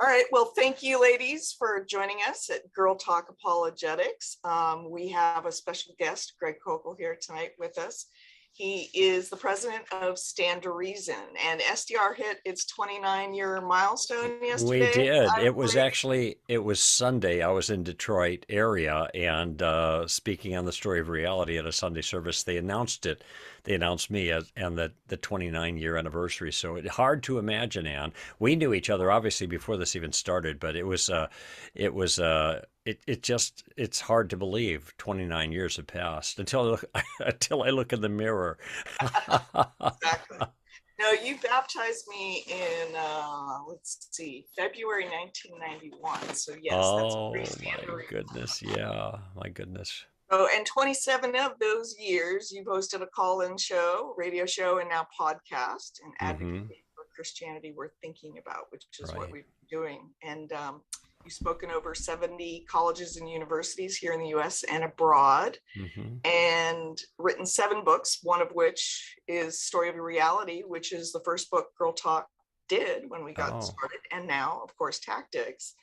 All right. Well, thank you, ladies, for joining us at Girl Talk Apologetics. We have a special guest, Greg Koukl, here tonight with us. He is the president of Stand to Reason, and SDR hit its 29-year milestone yesterday. We did. It was Sunday. I was in Detroit area and speaking on the Story of Reality at a Sunday service. They announced it. They announced me and the 29-year anniversary. So it's hard to imagine, Ann. We knew each other obviously before this even started, but it's hard to believe 29 years have passed until I look in the mirror. Exactly. No, you baptized me in, let's see, February 1991. So yes, that's Oh my goodness. Yeah, my goodness. Oh, and 27 of those years, you've hosted a call-in show, radio show, and now podcast, and advocating for Christianity worth thinking about, which is what we've been doing. And you've spoken over 70 colleges and universities here in the U.S. and abroad, and written 7 books, one of which is Story of Reality, which is the first book Girl Talk did when we got started, and now, of course, Tactics.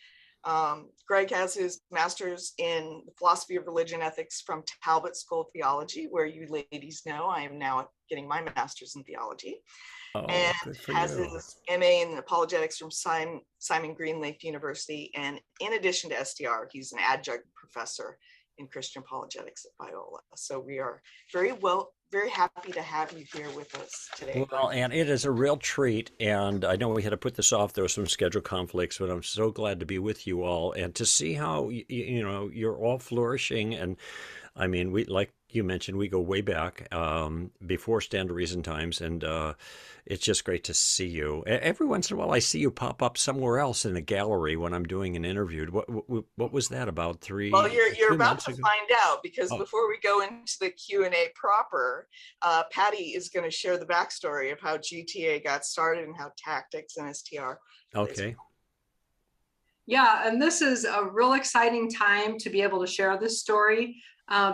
Greg has his master's in philosophy of religion ethics from Talbot School of Theology, where you ladies know I am now getting my master's in theology, and has his MA in apologetics from Simon Greenleaf University. And in addition to SDR, he's an adjunct professor in Christian apologetics at Biola. So we are very happy to have you here with us today. Well, and it is a real treat. And I know we had to put this off. There were some schedule conflicts, but I'm so glad to be with you all and to see how, you're all flourishing. And I mean, like you mentioned, we go way back before Stand to Reason times, and it's just great to see you. Every once in a while, I see you pop up somewhere else in a gallery when I'm doing an interview. What was that about? Well, you're about to find out, because before we go into the Q&A proper, Patty is going to share the backstory of how GTA got started and how Tactics and STR. Okay. Yeah, and this is a real exciting time to be able to share this story.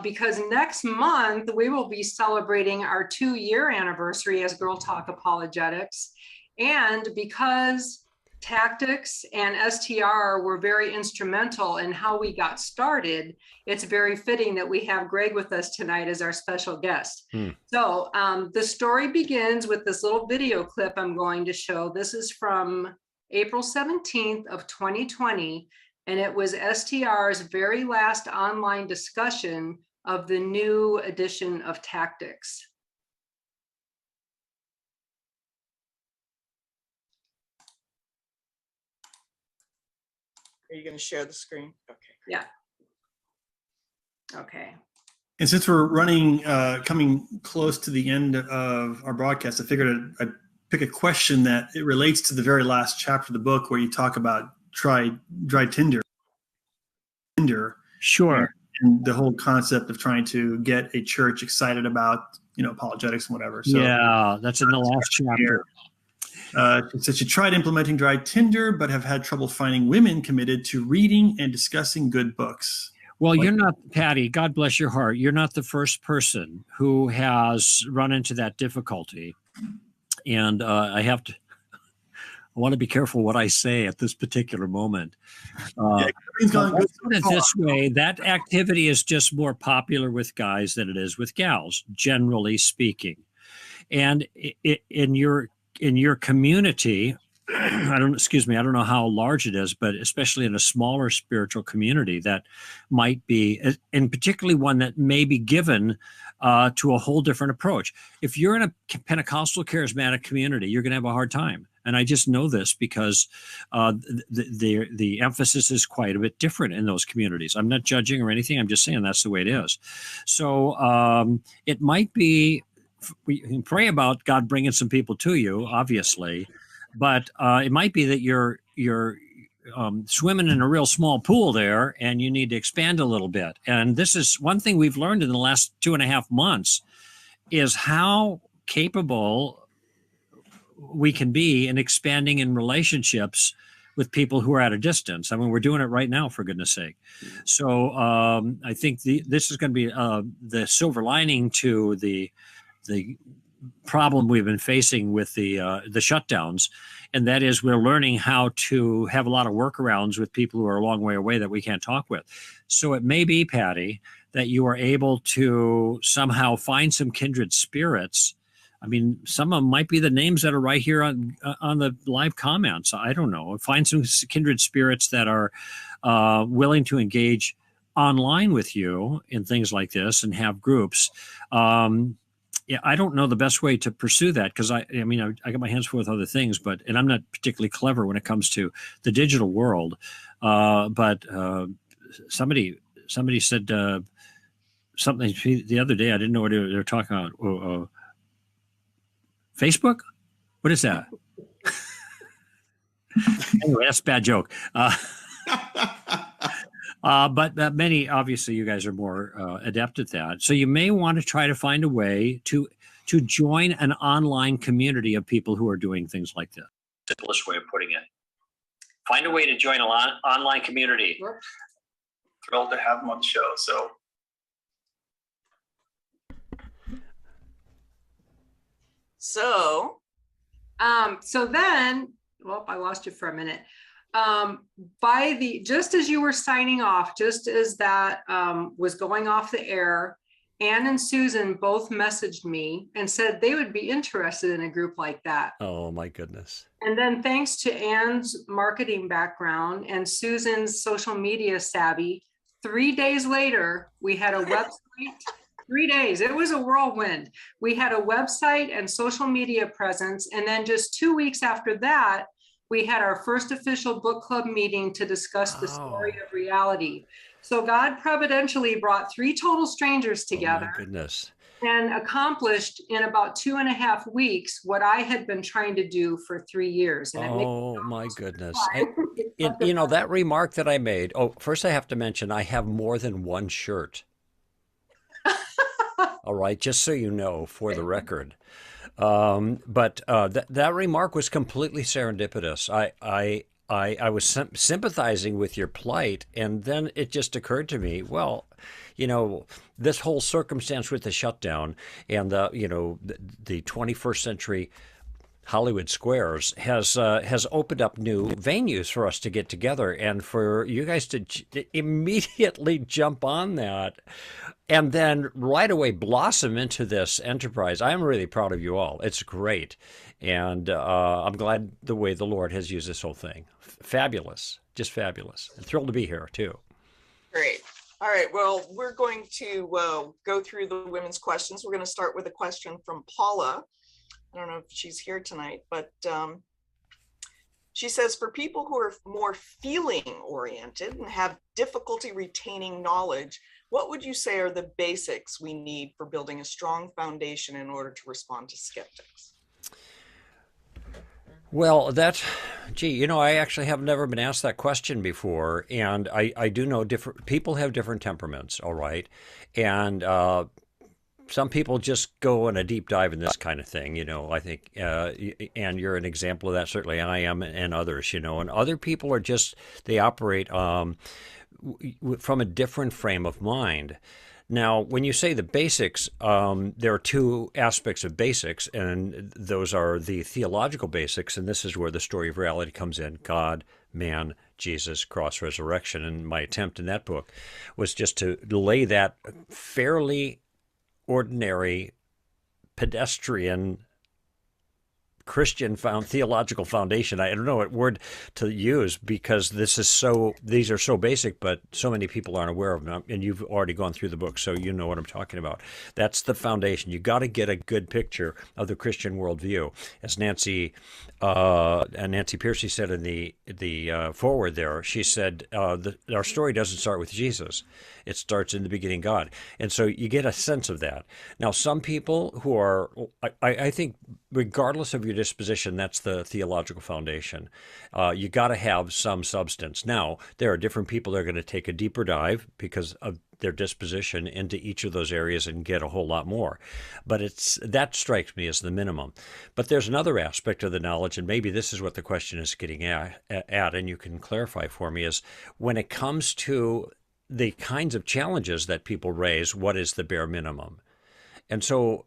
Because next month we will be celebrating our 2-year anniversary as Girl Talk Apologetics. And because Tactics and STR were very instrumental in how we got started, it's very fitting that we have Greg with us tonight as our special guest. So the story begins with this little video clip I'm going to show. This is from April 17th of 2020. And it was STR's very last online discussion of the new edition of Tactics. Are you going to share the screen? Okay. Yeah. Okay. And since we're running, coming close to the end of our broadcast, I figured I'd pick a question that it relates to the very last chapter of the book where you talk about dry Tinder. Sure. And the whole concept of trying to get a church excited about, apologetics and whatever. So yeah, that's in the last chapter. It says she tried implementing dry Tinder, but have had trouble finding women committed to reading and discussing good books. Well, you're not, Patty, God bless your heart. You're not the first person who has run into that difficulty. And I want to be careful what I say at this particular moment. Put it this way, that activity is just more popular with guys than it is with gals, generally speaking. And in your community, I don't know how large it is, but especially in a smaller spiritual community, that might be, and particularly one that may be given to a whole different approach. If you're in a Pentecostal charismatic community, you're going to have a hard time. And I just know this because the emphasis is quite a bit different in those communities. I'm not judging or anything. I'm just saying that's the way it is. So it might be, we can pray about God bringing some people to you, obviously, but it might be that you're swimming in a real small pool there and you need to expand a little bit. And this is one thing we've learned in the last 2.5 months is how capable we can be in expanding in relationships with people who are at a distance. I mean, we're doing it right now, for goodness sake. So I think this is going to be the silver lining to the problem we've been facing with the shutdowns and that is we're learning how to have a lot of workarounds with people who are a long way away that we can't talk with. So it may be, Patty, that you are able to somehow find some kindred spirits. I mean, some of them might be the names that are right here on the live comments. I don't know. Find some kindred spirits that are willing to engage online with you in things like this and have groups. Yeah, I don't know the best way to pursue that because I mean, I got my hands full with other things, and I'm not particularly clever when it comes to the digital world. But somebody said something the other day. I didn't know what they were talking about. Facebook? What is that? Anyway, that's a bad joke. But many, obviously, you guys are more adept at that. So you may want to try to find a way to join an online community of people who are doing things like this. Simplest way of putting it. Find a way to join an online community. We're thrilled to have him on the show. So then, well, I lost you for a minute. Just as you were signing off, just as that was going off the air, Ann and Susan both messaged me and said they would be interested in a group like that. Oh my goodness. And then thanks to Ann's marketing background and Susan's social media savvy, 3 days later, we had a website. 3 days, it was a whirlwind. We had a website and social media presence. And then just 2 weeks after that, we had our first official book club meeting to discuss the story of reality. So God providentially brought 3 total strangers together. Oh my goodness. And accomplished in about 2.5 weeks what I had been trying to do for 3 years. And my goodness. You know, that remark that I made, first I have to mention I have more than one shirt. All right, just so you know, for the record. But that remark was completely serendipitous. I was sympathizing with your plight, and then it just occurred to me, well, you know, this whole circumstance with the shutdown and the 21st century Hollywood Squares has opened up new venues for us to get together, and for you guys to immediately jump on that and then right away blossom into this enterprise. I'm really proud of you all. It's great. And I'm glad the way the Lord has used this whole thing. Fabulous. Just fabulous. And thrilled to be here, too. Great. All right. Well, we're going to go through the women's questions. We're going to start with a question from Paula. I don't know if she's here tonight, but she says, for people who are more feeling oriented and have difficulty retaining knowledge, what would you say are the basics we need for building a strong foundation in order to respond to skeptics? Well, I actually have never been asked that question before. And I do know different people have different temperaments, all right? And some people just go on a deep dive in this kind of thing, I think, and you're an example of that, certainly, and I am, and others, and other people are they operate from a different frame of mind. Now, when you say the basics, there are 2 aspects of basics, and those are the theological basics, and this is where the story of reality comes in: God, man, Jesus, cross, resurrection. And my attempt in that book was just to lay that fairly ordinary, pedestrian, Christian theological foundation. I don't know what word to use because these are so basic, but so many people aren't aware of them. And you've already gone through the book, so you know what I'm talking about. That's the foundation. You got to get a good picture of the Christian worldview. As Nancy Piercy said in the foreword there, she said, our story doesn't start with Jesus. It starts in the beginning, God. And so you get a sense of that. Now, some people who are, I think, regardless of your disposition, that's the theological foundation. You got to have some substance. Now, there are different people that are going to take a deeper dive because of their disposition into each of those areas and get a whole lot more. But that strikes me as the minimum. But there's another aspect of the knowledge, and maybe this is what the question is getting at, and you can clarify for me, is when it comes to the kinds of challenges that people raise, what is the bare minimum? And so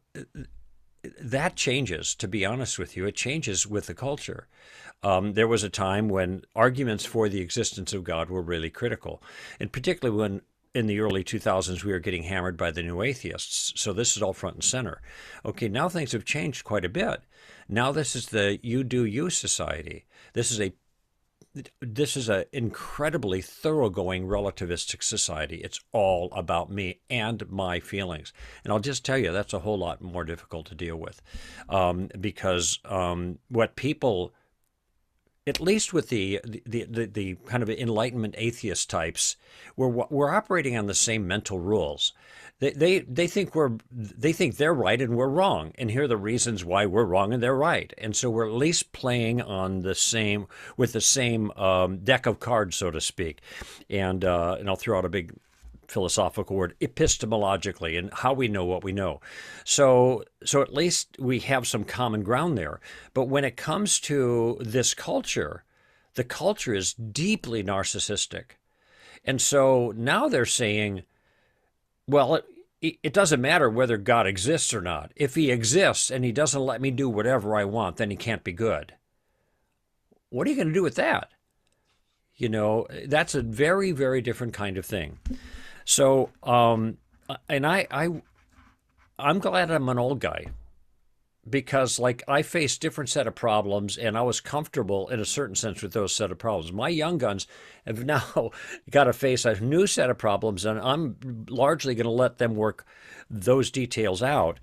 that changes, to be honest with you. It changes with the culture. There was a time when arguments for the existence of God were really critical, and particularly when in the early 2000s we were getting hammered by the new atheists. So this is all front and center. Okay, now things have changed quite a bit. Now this is the you do you society. This is an incredibly thoroughgoing relativistic society. It's all about me and my feelings. And I'll just tell you, that's a whole lot more difficult to deal with because what people, at least with the kind of Enlightenment atheist types, we're operating on the same mental rules. They think they're right and we're wrong, and here are the reasons why we're wrong and they're right. And so we're at least playing on the same deck of cards, so to speak. And I'll throw out a big philosophical word, epistemologically, and how we know what we know. So at least we have some common ground there. But when it comes to this culture, the culture is deeply narcissistic. And so now they're saying, well, it doesn't matter whether God exists or not. If he exists and he doesn't let me do whatever I want, then he can't be good. What are you going to do with that? You know, that's a very, very different kind of thing. So, and I'm glad I'm an old guy, because like I faced different set of problems and I was comfortable in a certain sense with those set of problems. My young guns have now got to face a new set of problems, and I'm largely going to let them work those details out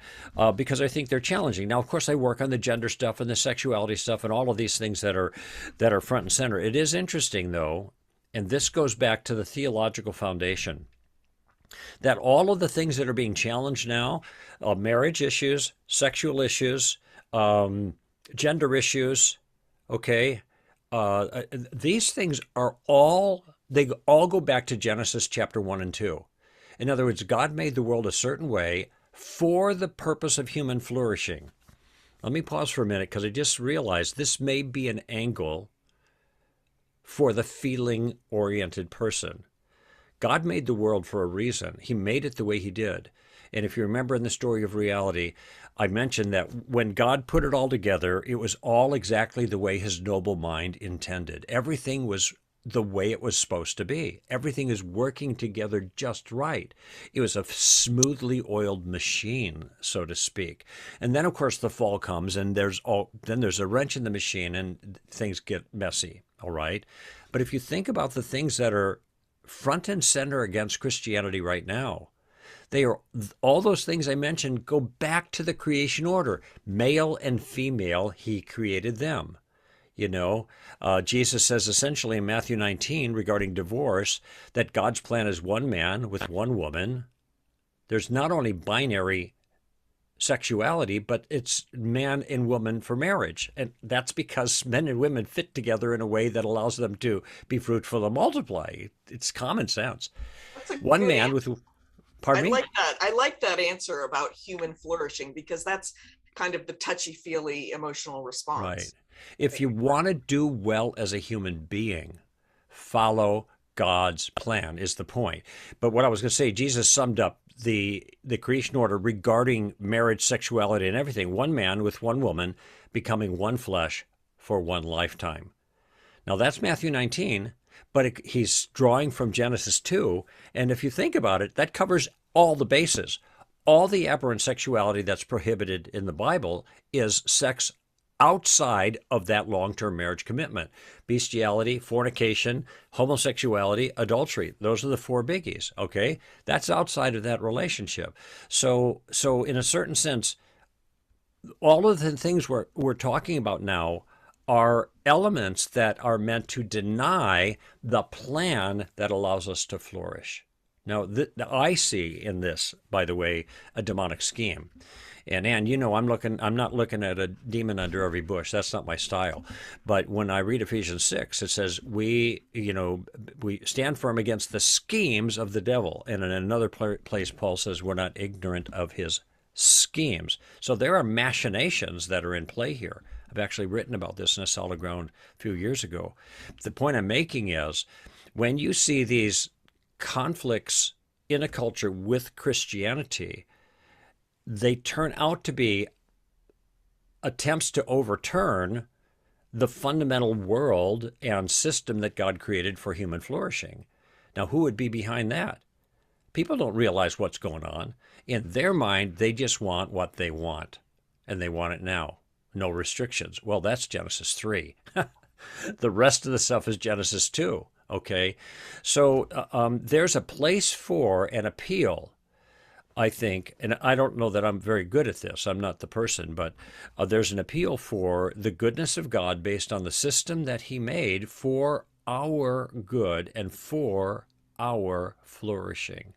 because I think they're challenging. Now, of course, I work on the gender stuff and the sexuality stuff and all of these things that are front and center. It is interesting, though, and this goes back to the theological foundation, that all of the things that are being challenged now, marriage issues, sexual issues, gender issues, okay, these things they all go back to Genesis chapter 1 and 2. In other words, God made the world a certain way for the purpose of human flourishing. Let me pause for a minute, because I just realized this may be an angle for the feeling-oriented person. God made the world for a reason. He made it the way he did. And if you remember in the story of reality, I mentioned that when God put it all together, it was all exactly the way his noble mind intended. Everything was the way it was supposed to be. Everything is working together just right. It was a smoothly oiled machine, so to speak. And then, of course, the fall comes, and there's a wrench in the machine, and things get messy, all right? But if you think about the things that are front and center against Christianity right now, all those things I mentioned go back to the creation order. Male and female, he created them. You know, Jesus says essentially in Matthew 19 regarding divorce that God's plan is one man with one woman. There's not only binary sexuality, but it's man and woman for marriage. And that's because men and women fit together in a way that allows them to be fruitful and multiply. It's common sense. One man with... Pardon me? I like that answer about human flourishing, because that's kind of the touchy-feely emotional response. Right. If you want to do well as a human being, follow God's plan is the point. But what I was going to say, Jesus summed up the creation order regarding marriage, sexuality, and everything. One man with one woman becoming one flesh for one lifetime. Now that's Matthew 19, but he's drawing from Genesis 2. And if you think about it, that covers all the bases. All the aberrant sexuality that's prohibited in the Bible is sex outside of that long-term marriage commitment. Bestiality, fornication, homosexuality, adultery. Those are the four biggies, okay? That's outside of that relationship. So in a certain sense, all of the things we're talking about now are elements that are meant to deny the plan that allows us to flourish. Now, I see in this, by the way, a demonic scheme. And Ann, you know, I'm not looking at a demon under every bush. That's not my style. But when I read Ephesians 6, it says we stand firm against the schemes of the devil. And in another place, Paul says we're not ignorant of his schemes. So there are machinations that are in play here. I've actually written about this in A Solid Ground a few years ago. The point I'm making is when you see these conflicts in a culture with Christianity, they turn out to be attempts to overturn the fundamental world and system that God created for human flourishing. Now, who would be behind that? People don't realize what's going on. In their mind, they just want what they want, and they want it now. No restrictions. Well, that's Genesis 3. The rest of the stuff is Genesis 2, okay? So there's a place for an appeal, I think, and I don't know that I'm very good at this. I'm not the person, but there's an appeal for the goodness of God based on the system that he made for our good and for our flourishing.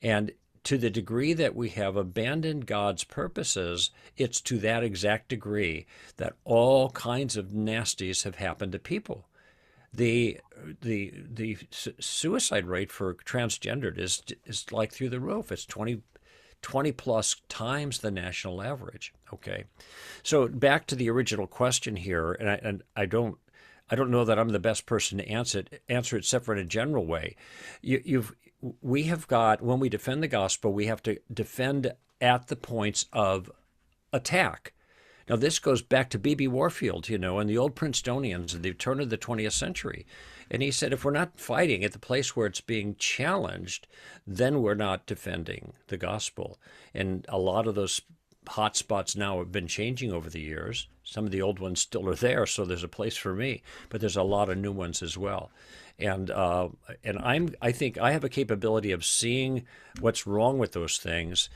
And to the degree that we have abandoned God's purposes, it's to that exact degree that all kinds of nasties have happened to people. The suicide rate for transgendered is like through the roof. It's 20 plus times the national average. Okay, so back to the original question here, and I don't know that I'm the best person to answer it except for in a general way. We have got, when we defend the gospel, we have to defend at the points of attack. Now, this goes back to B.B. Warfield, and the old Princetonians at the turn of the 20th century. And he said, if we're not fighting at the place where it's being challenged, then we're not defending the gospel. And a lot of those hot spots now have been changing over the years. Some of the old ones still are there, so there's a place for me. But there's a lot of new ones as well. And I think I have a capability of seeing what's wrong with those things,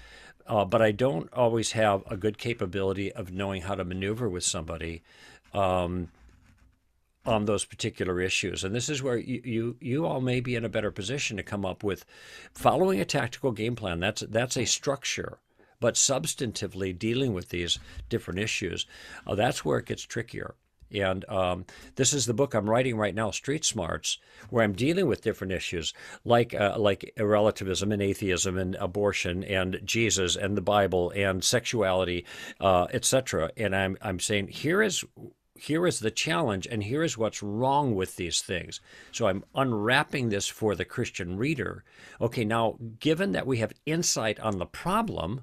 but I don't always have a good capability of knowing how to maneuver with somebody on those particular issues. And this is where you all may be in a better position to come up with following a tactical game plan. That's a structure, but substantively dealing with these different issues, that's where it gets trickier. And this is the book I'm writing right now, Street Smarts, where I'm dealing with different issues like relativism and atheism and abortion and Jesus and the Bible and sexuality, etc. And I'm saying here is the challenge, and here is what's wrong with these things. So I'm unwrapping this for the Christian reader. Okay, now, given that we have insight on the problem,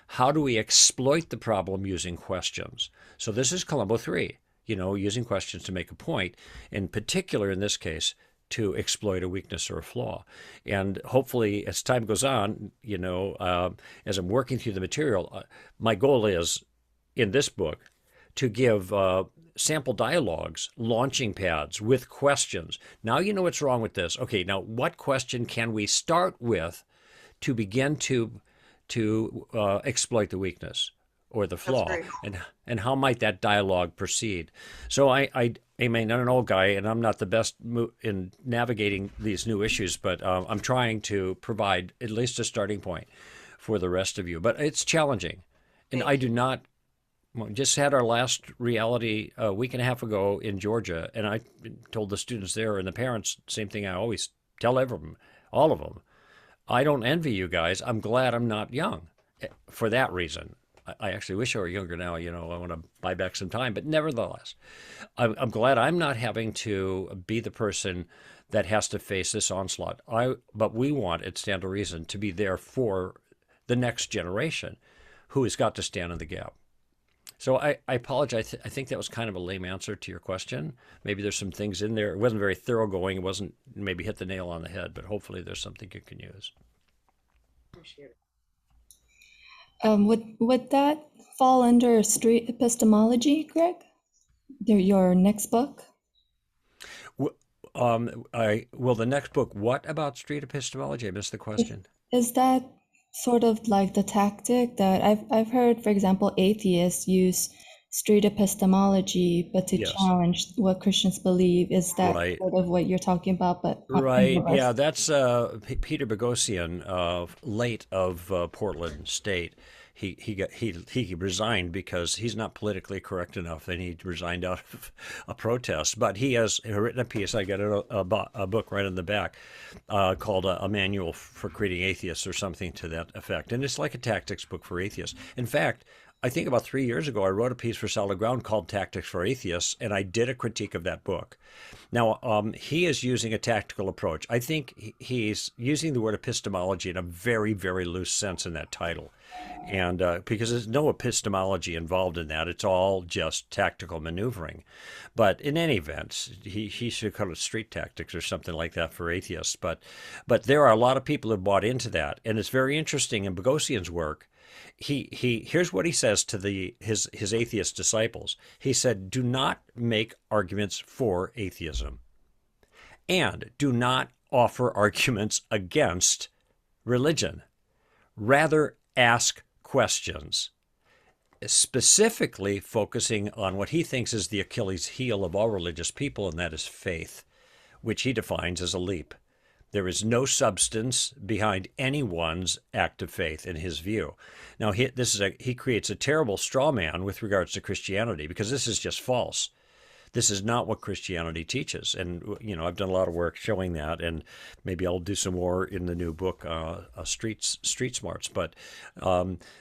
how do we exploit the problem using questions? So this is Columbo 3. Using questions to make a point, in particular in this case, to exploit a weakness or a flaw. And hopefully, as time goes on, as I'm working through the material, my goal is, in this book, to give sample dialogues, launching pads with questions. Now you know what's wrong with this. Okay, now what question can we start with to begin to exploit the weakness or the flaw, and how might that dialogue proceed? So I'm an old guy, and I'm not the best in navigating these new issues, but I'm trying to provide at least a starting point for the rest of you. But it's challenging, and I do not. We just had our last reality a week and a half ago in Georgia, and I told the students there and the parents, same thing I always tell everyone, all of them. I don't envy you guys. I'm glad I'm not young for that reason. I actually wish I were younger now. I want to buy back some time. But nevertheless, I'm glad I'm not having to be the person that has to face this onslaught. But we want, at Stand to Reason, to be there for the next generation who has got to stand in the gap. So I apologize. I think that was kind of a lame answer to your question. Maybe there's some things in there. It wasn't very thoroughgoing. It wasn't maybe hit the nail on the head, but hopefully there's something you can use. Appreciate it. Would that fall under street epistemology, Greg? Your next book? The next book, what about street epistemology? I missed the question. Is that sort of like the tactic that I've heard, for example, atheists use street epistemology, but to challenge what Christians believe? Is that sort of what you're talking about? But right, yeah, that's Peter Boghossian, late of Portland State. He resigned because he's not politically correct enough, and he resigned out of a protest. But he has written a piece. I got a book right in the back called A Manual for Creating Atheists or something to that effect. And it's like a tactics book for atheists. In fact, I think about 3 years ago, I wrote a piece for Solid Ground called Tactics for Atheists, and I did a critique of that book. Now, he is using a tactical approach. I think he's using the word epistemology in a very, very loose sense in that title. And because there's no epistemology involved in that, it's all just tactical maneuvering. But in any event, he should call it street tactics or something like that for atheists. But there are a lot of people who bought into that, and it's very interesting in Boghossian's work. Here's what he says to his atheist disciples. He said, "Do not make arguments for atheism, and do not offer arguments against religion. Rather, ask questions, specifically focusing on what he thinks is the Achilles heel of all religious people, and that is faith, which he defines as a leap. There is no substance behind anyone's act of faith, in his view." Now, he creates a terrible straw man with regards to Christianity, because this is just false. This is not what Christianity teaches. And, I've done a lot of work showing that, and maybe I'll do some more in the new book, Street Smarts. But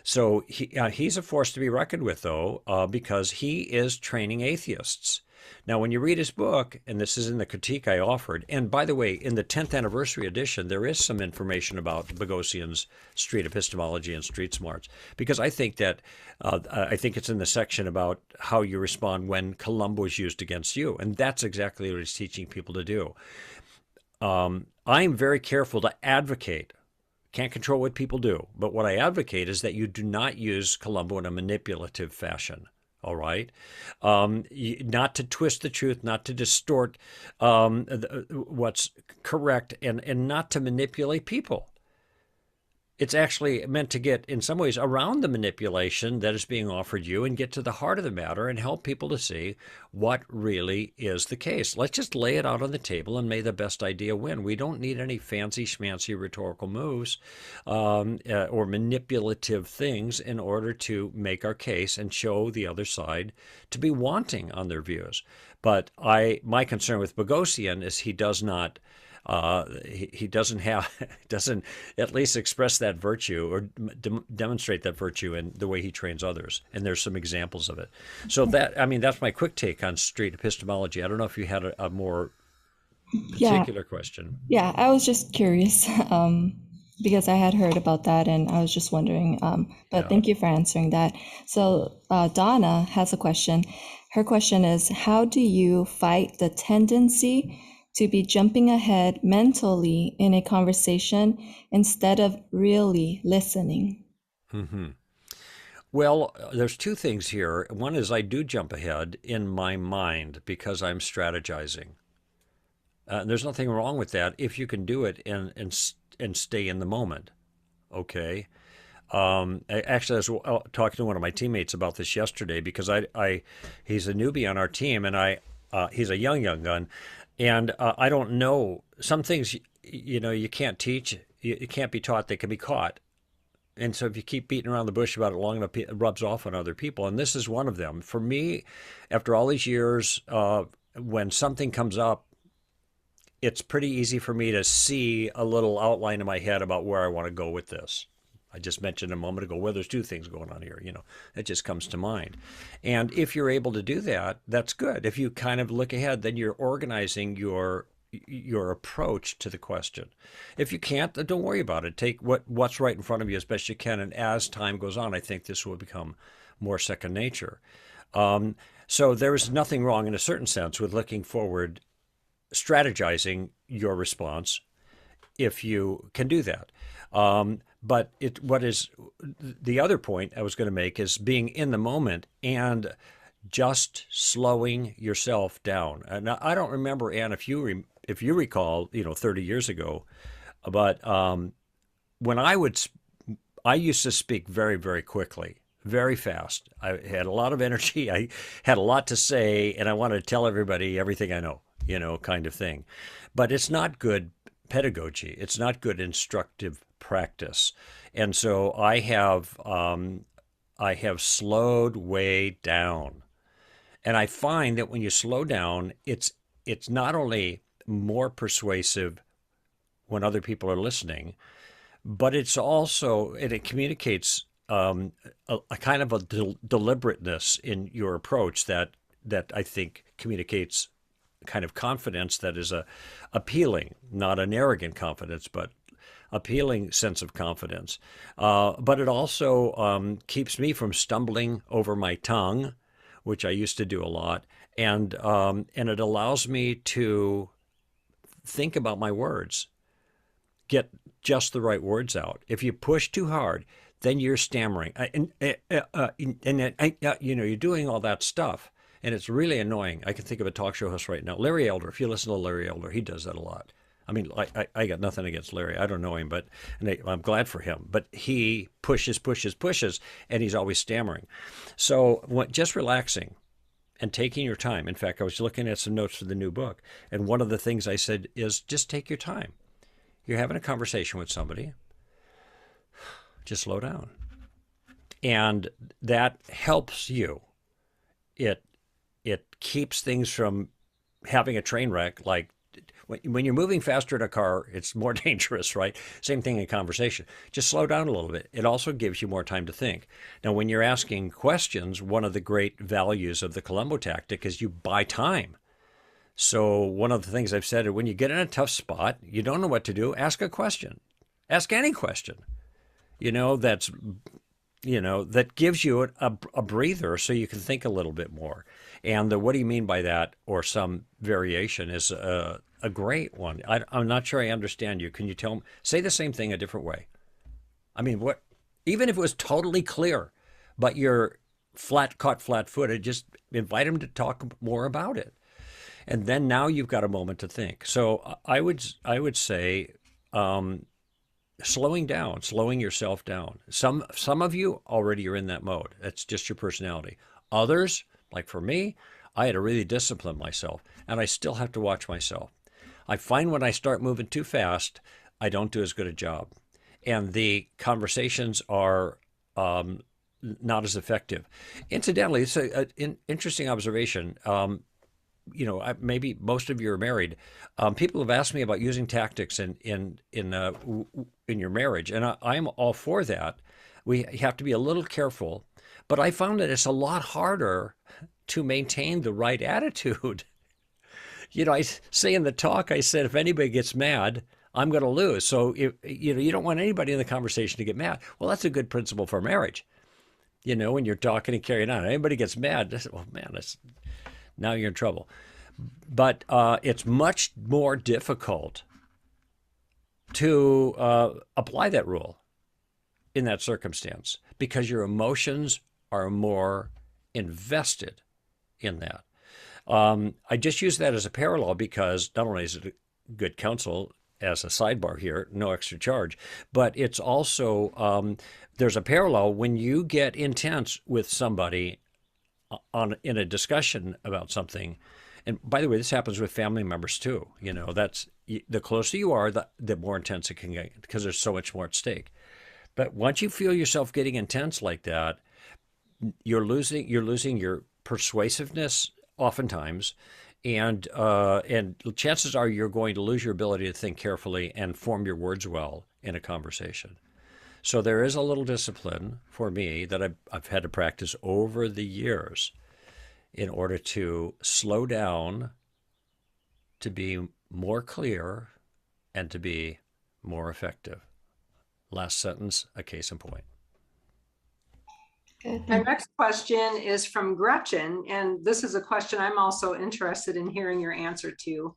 so he's a force to be reckoned with, though, because he is training atheists. Now, when you read his book, and this is in the critique I offered, and by the way, in the 10th anniversary edition, there is some information about Boghossian's street epistemology and street smarts, because I think that I think it's in the section about how you respond when Columbo is used against you, and that's exactly what he's teaching people to do. I'm very careful to advocate. Can't control what people do, but what I advocate is that you do not use Columbo in a manipulative fashion. All right, not to twist the truth, not to distort what's correct, and not to manipulate people. It's actually meant to get, in some ways, around the manipulation that is being offered you and get to the heart of the matter and help people to see what really is the case. Let's just lay it out on the table and may the best idea win. We don't need any fancy schmancy rhetorical moves or manipulative things in order to make our case and show the other side to be wanting on their views. But my concern with Boghossian is he does not he doesn't at least express that virtue or demonstrate that virtue in the way he trains others. And there's some examples of it. So that's my quick take on street epistemology. I don't know if you had a more particular question. Yeah, I was just curious because I had heard about that and I was just wondering. But thank you for answering that. So Donna has a question. Her question is, how do you fight the tendency to be jumping ahead mentally in a conversation instead of really listening? Mm-hmm. Well, there's two things here. One is I do jump ahead in my mind because I'm strategizing. There's nothing wrong with that if you can do it and stay in the moment. Okay. Actually, I was talking to one of my teammates about this yesterday because he's a newbie on our team, and he's a young gun. And I don't know, some things, you can't teach, it can't be taught, they can be caught. And so if you keep beating around the bush about it long enough, it rubs off on other people. And this is one of them. For me, after all these years, when something comes up, it's pretty easy for me to see a little outline in my head about where I want to go with this. I just mentioned a moment ago, well, there's two things going on here, it just comes to mind. And if you're able to do that, that's good. If you kind of look ahead, then you're organizing your approach to the question. If you can't, then don't worry about it. Take what's right in front of you as best you can. And as time goes on, I think this will become more second nature. So there is nothing wrong in a certain sense with looking forward, strategizing your response if you can do that. But what is the other point I was going to make is being in the moment and just slowing yourself down. And I don't remember, Anne, if you recall, 30 years ago, but when I used to speak very, very quickly, very fast. I had a lot of energy. I had a lot to say, and I wanted to tell everybody everything I know, kind of thing. But it's not good pedagogy. It's not good instructive practice. And so I have slowed way down. And I find that when you slow down, it's not only more persuasive when other people are listening, but it's also, and it communicates a kind of a deliberateness in your approach that I think communicates kind of confidence that is appealing, not an arrogant confidence, but appealing sense of confidence. But it also keeps me from stumbling over my tongue, which I used to do a lot, and it allows me to think about my words, get just the right words out. If you push too hard, then you're stammering, you're doing all that stuff, and it's really annoying. I can think of a talk show host right now, Larry Elder. If you listen to Larry Elder, he does that a lot. I mean, I got nothing against Larry. I don't know him, but I'm glad for him. But he pushes, and he's always stammering. So just relaxing and taking your time. In fact, I was looking at some notes for the new book, and one of the things I said is just take your time. You're having a conversation with somebody. Just slow down. And that helps you. It keeps things from having a train wreck. Like when you're moving faster in a car, it's more dangerous, right? Same thing in conversation. Just slow down a little bit. It also gives you more time to think. Now, when you're asking questions, one of the great values of the Columbo tactic is you buy time. So one of the things I've said is when you get in a tough spot, you don't know what to do, ask a question. Ask any question. That gives you a breather so you can think a little bit more. And the what do you mean by that, or some variation, is a great one. I'm not sure I understand you. Can you say the same thing a different way? I mean, even if it was totally clear, but you're caught flat-footed, just invite them to talk more about it. And then now you've got a moment to think. So I would say slowing down, slowing yourself down. Some of you already are in that mode. That's just your personality. Others, like for me, I had to really discipline myself, and I still have to watch myself. I find when I start moving too fast, I don't do as good a job. And the conversations are not as effective. Incidentally, it's an interesting observation. Maybe most of you are married. People have asked me about using tactics in your marriage, and I'm all for that. We have to be a little careful, but I found that it's a lot harder to maintain the right attitude. I say in the talk, I said, if anybody gets mad, I'm going to lose. So you don't want anybody in the conversation to get mad. Well, that's a good principle for marriage. When you're talking and carrying on, anybody gets mad, well, man, now you're in trouble. But it's much more difficult to apply that rule in that circumstance because your emotions are more invested in that. I just use that as a parallel because not only is it a good counsel as a sidebar here, no extra charge, but it's also there's a parallel when you get intense with somebody in a discussion about something. And by the way, this happens with family members too. That's the closer you are, the more intense it can get because there's so much more at stake. But once you feel yourself getting intense like that, you're losing your persuasiveness oftentimes, and chances are you're going to lose your ability to think carefully and form your words well in a conversation. So there is a little discipline for me that I've had to practice over the years in order to slow down, to be more clear, and to be more effective. Last sentence, a case in point. Our next question is from Gretchen, and this is a question I'm also interested in hearing your answer to.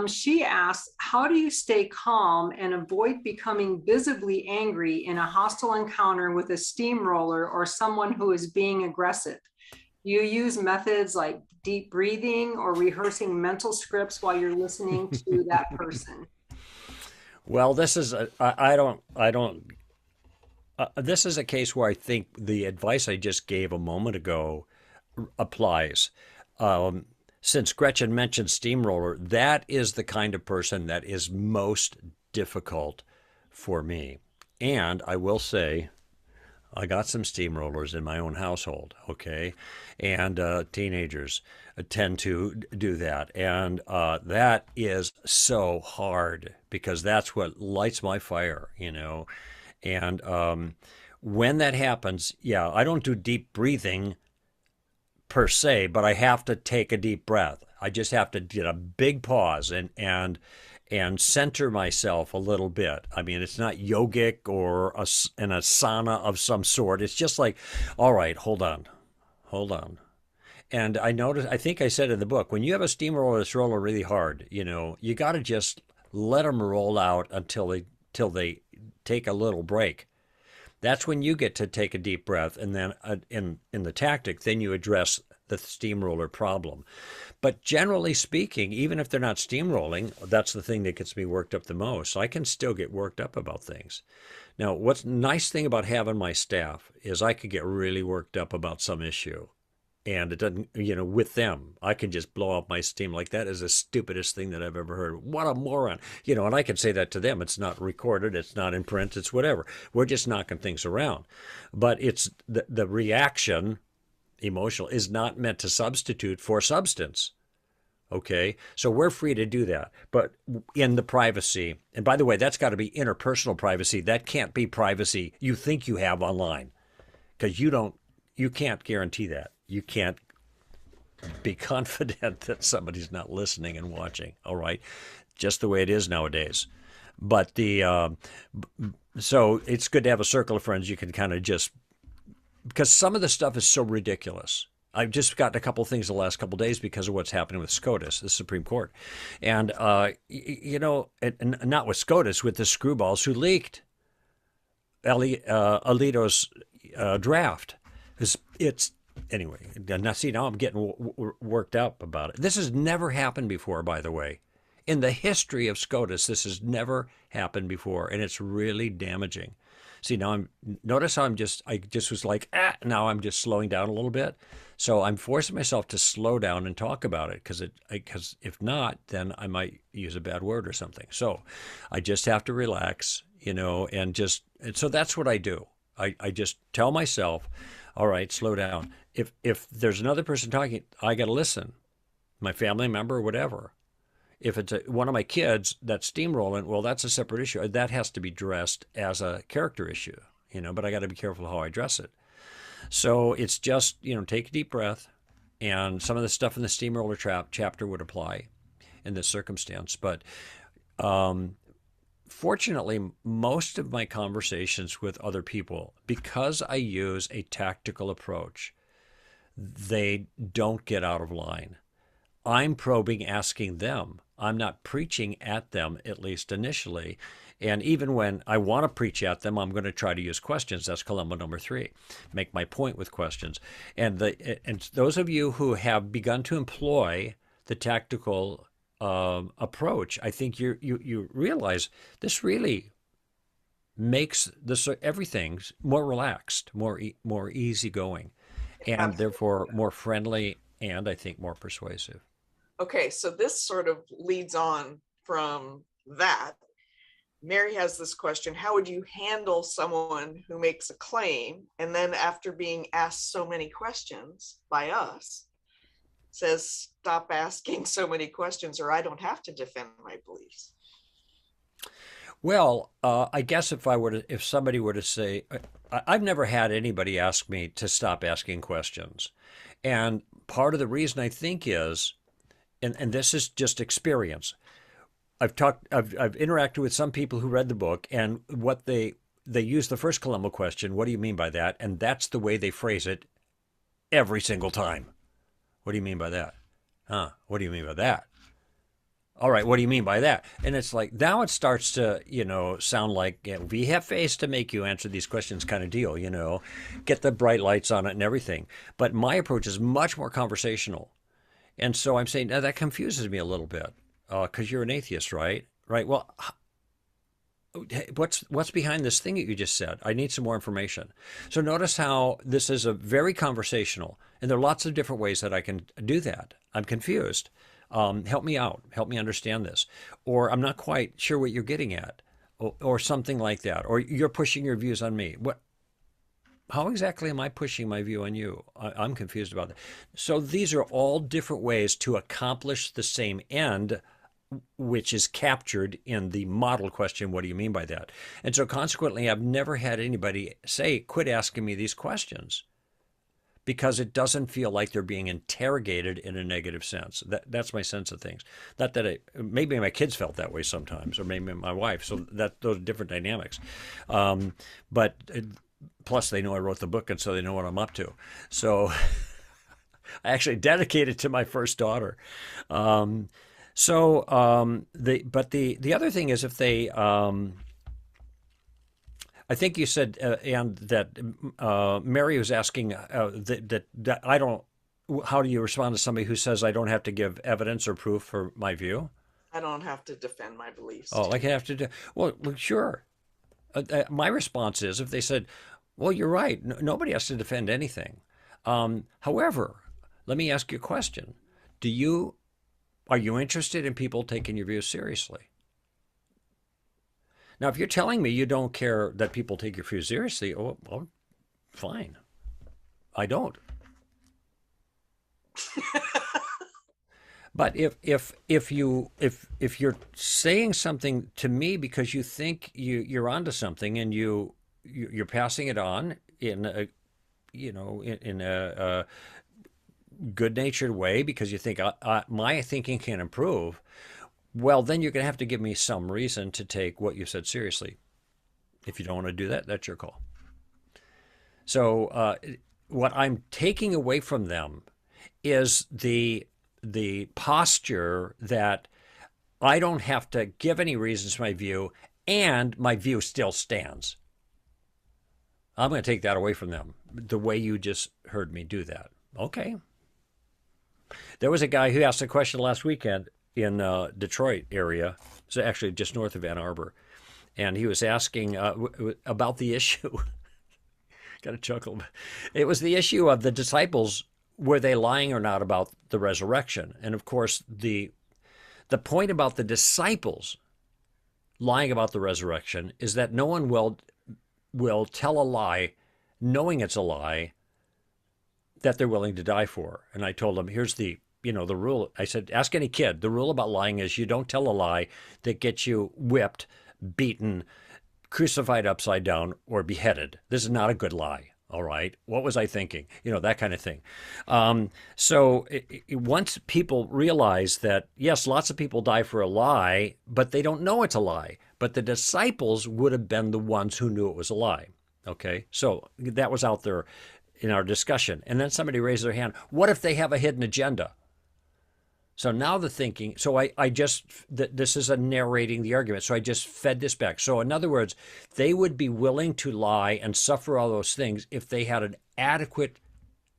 She asks, how do you stay calm and avoid becoming visibly angry in a hostile encounter with a steamroller or someone who is being aggressive? You use methods like deep breathing or rehearsing mental scripts while you're listening to that person. Well, this is this is a case where I think the advice I just gave a moment ago applies. Since Gretchen mentioned steamroller, that is the kind of person that is most difficult for me. And I will say, I got some steamrollers in my own household, okay? And teenagers tend to do that. And that is so hard because that's what lights my fire, And when that happens, yeah, I don't do deep breathing per se, but I have to take a deep breath. I just have to get a big pause and center myself a little bit. I mean, it's not yogic or an asana of some sort. It's just like, all right, hold on. And I think I said in the book, when you have a steamroller that's rolling really hard, you got to just let them roll out until they take a little break. That's when you get to take a deep breath, and then in the tactic, then you address the steamroller problem. But generally speaking, even if they're not steamrolling, that's the thing that gets me worked up the most. I can still get worked up about things. Now, what's nice thing about having my staff is I could get really worked up about some issue. And it doesn't, with them, I can just blow up my steam like that is the stupidest thing that I've ever heard. What a moron. And I can say that to them. It's not recorded. It's not in print. It's whatever. We're just knocking things around. But it's the reaction, emotional, is not meant to substitute for substance. Okay? So we're free to do that. But in the privacy, and by the way, that's got to be interpersonal privacy. That can't be privacy you think you have online, because you can't guarantee that. You can't be confident that somebody's not listening and watching. All right, just the way it is nowadays. But so it's good to have a circle of friends you can kind of just, because some of the stuff is so ridiculous. I've just gotten a couple of things the last couple of days because of what's happening with SCOTUS, the Supreme Court, and and not with SCOTUS, with the screwballs who leaked Alito's draft. It's anyway. Now, see, now I'm getting worked up about it. This has never happened before, by the way. In the history of SCOTUS, this has never happened before, and it's really damaging. See, now notice how I just was like, now I'm just slowing down a little bit. So I'm forcing myself to slow down and talk about it, because if not, then I might use a bad word or something. So I just have to relax, and so that's what I do. I just tell myself, all right, slow down. If there's another person talking, I got to listen, my family member or whatever. If it's one of my kids that's steamrolling, well, that's a separate issue. That has to be addressed as a character issue, but I got to be careful how I address it. So it's just, take a deep breath, and some of the stuff in the steamroller chapter would apply in this circumstance. But fortunately, most of my conversations with other people, because I use a tactical approach, they don't get out of line. I'm probing, asking them. I'm not preaching at them, at least initially. And even when I want to preach at them, I'm going to try to use questions. That's Columbo number 3. Make my point with questions. And those of you who have begun to employ the tactical approach, I think you realize this really makes everything more relaxed, more easygoing, and Absolutely. Therefore more friendly, and I think more persuasive. Okay, so this sort of leads on from that. Mary has this question: how would you handle someone who makes a claim and then, after being asked so many questions by us, says, stop asking so many questions, or I don't have to defend my beliefs? Well, I guess if somebody were to say, I've never had anybody ask me to stop asking questions. And part of the reason I think is, and this is just experience. I've interacted with some people who read the book, and what they use the first Columbo question, what do you mean by that? And that's the way they phrase it every single time. What do you mean by that? What do you mean by that? All right, what do you mean by that? And it's like, now it starts to, sound like, we have face to make you answer these questions kind of deal, get the bright lights on it and everything. But my approach is much more conversational. And so I'm saying, now that confuses me a little bit, because you're an atheist, right? Right. Well, what's behind this thing that you just said? I need some more information. So notice how this is a very conversational, and there are lots of different ways that I can do that. I'm confused. Help me out. Help me understand this. Or I'm not quite sure what you're getting at, or something like that. Or you're pushing your views on me. How exactly am I pushing my view on you? I'm confused about that. So these are all different ways to accomplish the same end which is captured in the model question, what do you mean by that? And so consequently, I've never had anybody say, quit asking me these questions, because it doesn't feel like they're being interrogated in a negative sense. That's my sense of things. Not that maybe my kids felt that way sometimes, or maybe my wife. So those are different dynamics. But plus, they know I wrote the book, and so they know what I'm up to. So I actually dedicated it to my first daughter. The other thing is, if they I think you said, and that Mary was asking that I don't. How do you respond to somebody who says I don't have to give evidence or proof for my view? I don't have to defend my beliefs. Oh, like I have to do. Well, sure. My response is, if they said, "Well, you're right. Nobody has to defend anything." However, let me ask you a question: are you interested in people taking your views seriously? Now, if you're telling me you don't care that people take your views seriously, oh, well, fine. I don't. But if you're saying something to me because you think you're onto something, and you're passing it on in a good-natured way because you think my thinking can improve, well, then you're going to have to give me some reason to take what you said seriously. If you don't want to do that, that's your call. So what I'm taking away from them is the posture that I don't have to give any reasons for my view, and my view still stands. I'm going to take that away from them, the way you just heard me do that. Okay. There was a guy who asked a question last weekend in Detroit area, so actually just north of Ann Arbor, and he was asking about the issue. Got a chuckle. It was the issue of the disciples. Were they lying or not about the resurrection? And of course, the point about the disciples lying about the resurrection is that no one will tell a lie, knowing it's a lie, that they're willing to die for. And I told them, here's the rule. I said, ask any kid. The rule about lying is you don't tell a lie that gets you whipped, beaten, crucified upside down, or beheaded. This is not a good lie. All right. What was I thinking? That kind of thing. So once people realize that, yes, lots of people die for a lie, but they don't know it's a lie. But the disciples would have been the ones who knew it was a lie. Okay. So that was out there in our discussion. And then somebody raised their hand. What if they have a hidden agenda? So now the thinking, so this is a narrating the argument. So I just fed this back. So in other words, they would be willing to lie and suffer all those things if they had an adequate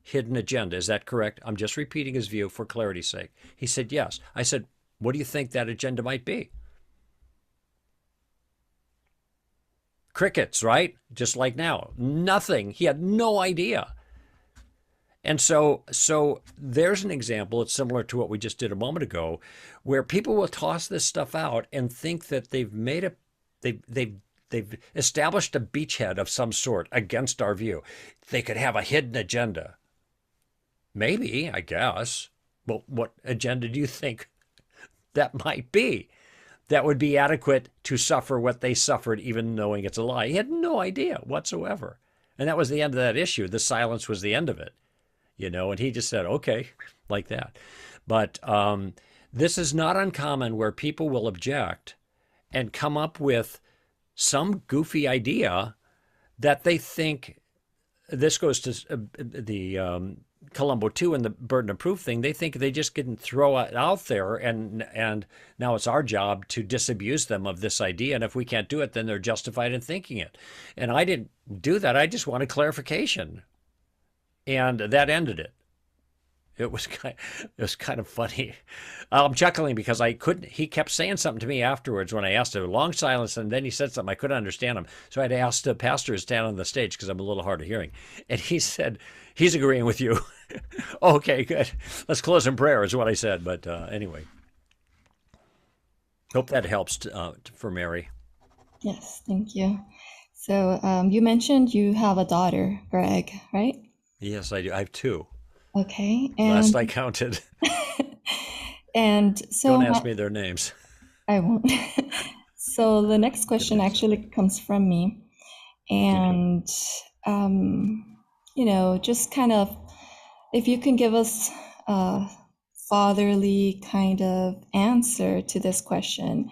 hidden agenda. Is that correct? I'm just repeating his view for clarity's sake. He said, yes. I said, what do you think that agenda might be? Crickets, right? Just like now. Nothing. He had no idea. And so there's an example. It's similar to what we just did a moment ago, where people will toss this stuff out and think that they've established a beachhead of some sort against our view. They could have a hidden agenda. Maybe, I guess. But what agenda do you think that might be? That would be adequate to suffer what they suffered, even knowing it's a lie. He had no idea whatsoever. And that was the end of that issue. The silence was the end of it. And he just said, okay, like that. But this is not uncommon, where people will object and come up with some goofy idea that they think, this goes to the Columbo 2 and the burden of proof thing. They think they just can throw it out there, and now it's our job to disabuse them of this idea. And if we can't do it, then they're justified in thinking it. And I didn't do that. I just wanted clarification. And that ended it. It was kind of funny. I'm chuckling because he kept saying something to me afterwards when I asked him. Long silence, and then he said something. I couldn't understand him. So I had to ask the pastor to stand on the stage because I'm a little hard of hearing. And he said, he's agreeing with you. Okay, good. Let's close in prayer is what I said. But anyway, hope that helps for Mary. Yes, thank you. So you mentioned you have a daughter, Greg, right? Yes, I do. I have two. Okay. Last I counted. And so don't ask me their names. I won't. So the next question actually comes from me. And, just kind of, if you can give us a fatherly kind of answer to this question,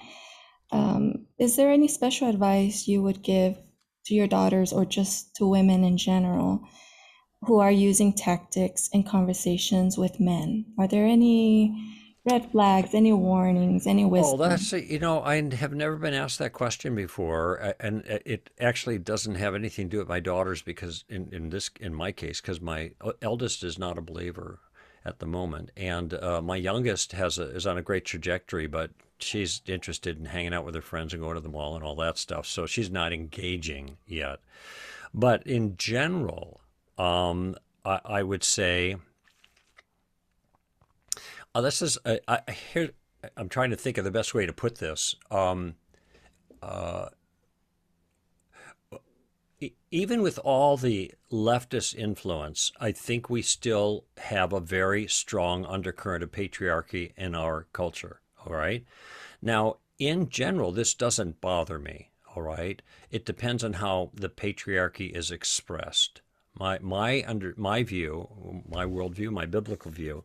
is there any special advice you would give to your daughters or just to women in general who are using tactics in conversations with men? Are there any red flags, any warnings, any wisdom? Oh, that's, I have never been asked that question before, and it actually doesn't have anything to do with my daughters because in my case, because my eldest is not a believer at the moment, and my youngest is on a great trajectory, but she's interested in hanging out with her friends and going to the mall and all that stuff, so she's not engaging yet. But in general, I would say, this is here. I'm trying to think of the best way to put this. Even with all the leftist influence, I think we still have a very strong undercurrent of patriarchy in our culture. All right. Now, in general, this doesn't bother me. All right. It depends on how the patriarchy is expressed. My view, my worldview, my biblical view,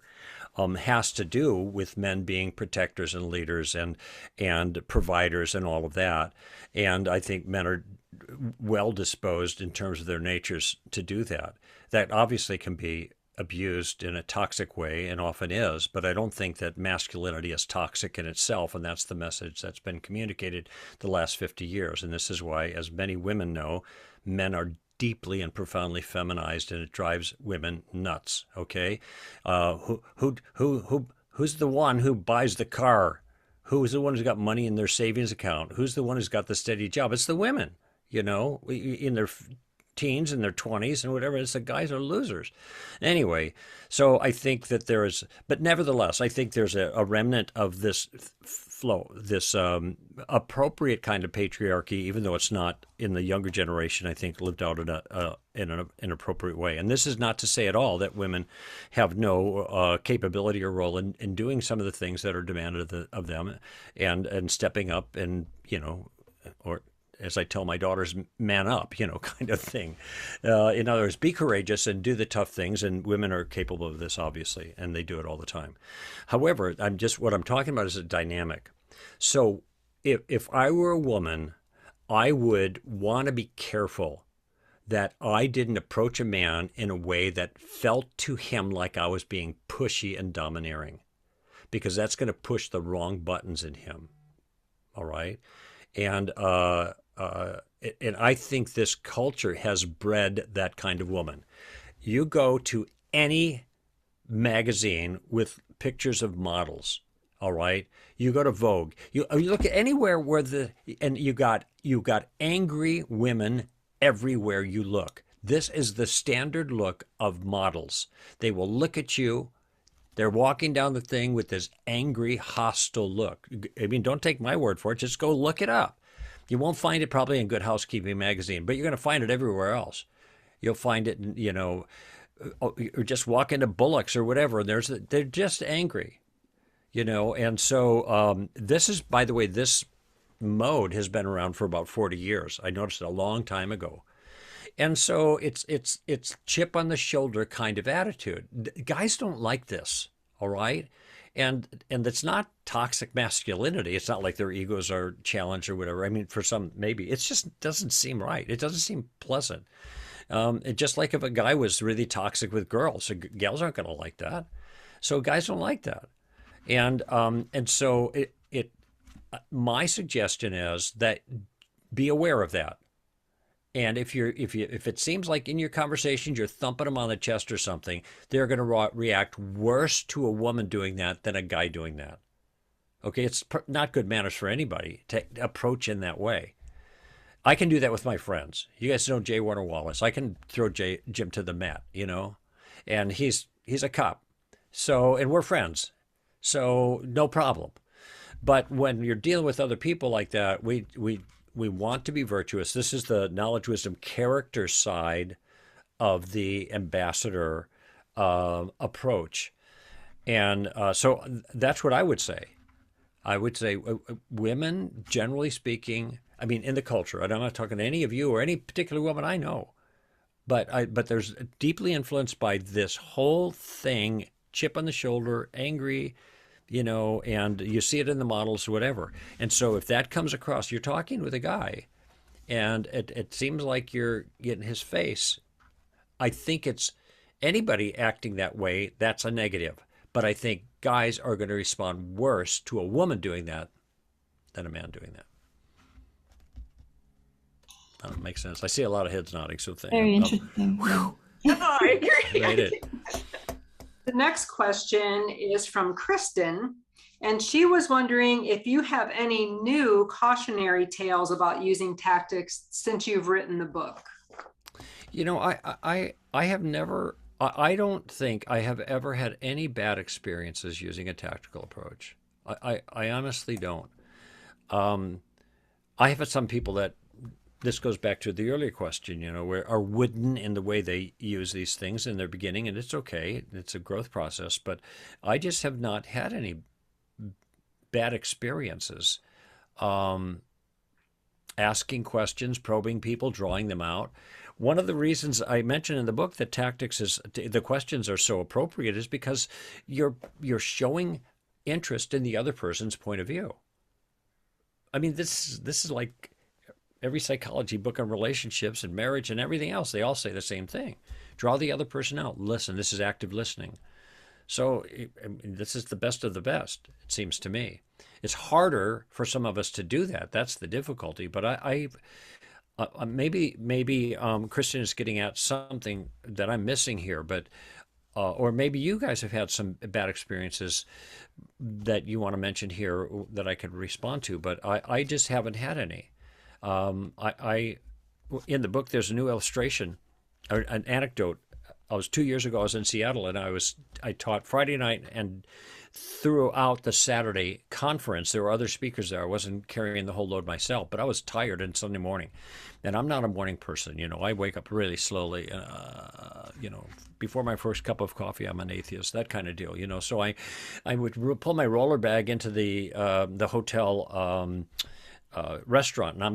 has to do with men being protectors and leaders and providers and all of that. And I think men are well disposed in terms of their natures to do that. That obviously can be abused in a toxic way and often is, but I don't think that masculinity is toxic in itself, and that's the message that's been communicated the last 50 years. And this is why, as many women know, men are deeply and profoundly feminized, and it drives women nuts. Okay, who's the one who buys the car? Who's the one who's got money in their savings account? Who's the one who's got the steady job? It's the women. In their teens and their 20s and whatever. It's the guys are losers. Anyway, so I think that there is, but nevertheless, I think there's a remnant of this flow, this appropriate kind of patriarchy, even though it's not in the younger generation, I think, lived out in an inappropriate way. And this is not to say at all that women have no capability or role in doing some of the things that are demanded of them and stepping up and, or as I tell my daughters, man up, kind of thing. In other words, be courageous and do the tough things. And women are capable of this, obviously, and they do it all the time. However, what I'm talking about is a dynamic. So if I were a woman, I would want to be careful that I didn't approach a man in a way that felt to him like I was being pushy and domineering, because that's going to push the wrong buttons in him. All right. And I think this culture has bred that kind of woman. You go to any magazine with pictures of models, all right? You go to Vogue. You look at anywhere and you got angry women everywhere you look. This is the standard look of models. They will look at you. They're walking down the thing with this angry, hostile look. I mean, don't take my word for it. Just go look it up. You won't find it probably in Good Housekeeping magazine, but you're going to find it everywhere else. You'll find it, or just walk into Bullock's or whatever, and they're just angry, And so this is, by the way, this mode has been around for about 40 years. I noticed it a long time ago. And so it's chip on the shoulder kind of attitude. Guys don't like this, all right? And it's not toxic masculinity. It's not like their egos are challenged or whatever. I mean, for some, maybe. It just doesn't seem right. It doesn't seem pleasant. Just like if a guy was really toxic with girls, so gals aren't going to like that. So guys don't like that. And so my suggestion is that be aware of that. And if it seems like in your conversations you're thumping them on the chest or something, they're going to react worse to a woman doing that than a guy doing that. Okay, it's not good manners for anybody to approach in that way. I can do that with my friends. You guys know J. Warner Wallace. I can throw Jim to the mat, and he's a cop. So, and we're friends, so no problem. But when you're dealing with other people like that, we want to be virtuous. This is the knowledge, wisdom, character side of the ambassador approach. And so that's what I would say. I would say women, generally speaking, I mean, in the culture, and I'm not talking to any of you or any particular woman I know, but there's deeply influenced by this whole thing, chip on the shoulder, angry, and you see it in the models, whatever. And so if that comes across, you're talking with a guy, and it seems like you're getting his face. I think it's anybody acting that way, that's a negative. But I think guys are going to respond worse to a woman doing that than a man doing that. That don't make sense. I see a lot of heads nodding, so thank you. Very interesting. I agree. Right. The next question is from Kristen, and she was wondering if you have any new cautionary tales about using tactics since you've written the book. I have never, I don't think I have ever had any bad experiences using a tactical approach. I honestly don't. I have some people that, this goes back to the earlier question, where are wooden in the way they use these things in their beginning, and it's okay. It's a growth process, but I just have not had any bad experiences. Asking questions, probing people, drawing them out. One of the reasons I mentioned in the book that tactics the questions are so appropriate is because you're showing interest in the other person's point of view. I mean, this is like every psychology book on relationships and marriage and everything else. They all say the same thing. Draw the other person out. Listen. This is active listening. So this is the best of the best, it seems to me. It's harder for some of us to do that. That's the difficulty. But maybe Kristen is getting at something that I'm missing here. But or maybe you guys have had some bad experiences that you want to mention here that I could respond to. But I just haven't had any. In the book, there's a new illustration, or an anecdote. 2 years ago, I was in Seattle, and I taught Friday night, and throughout the Saturday conference, there were other speakers there. I wasn't carrying the whole load myself, but I was tired on Sunday morning, and I'm not a morning person. I wake up really slowly. Before my first cup of coffee, I'm an atheist, that kind of deal. So I would pull my roller bag into the hotel restaurant, and I'm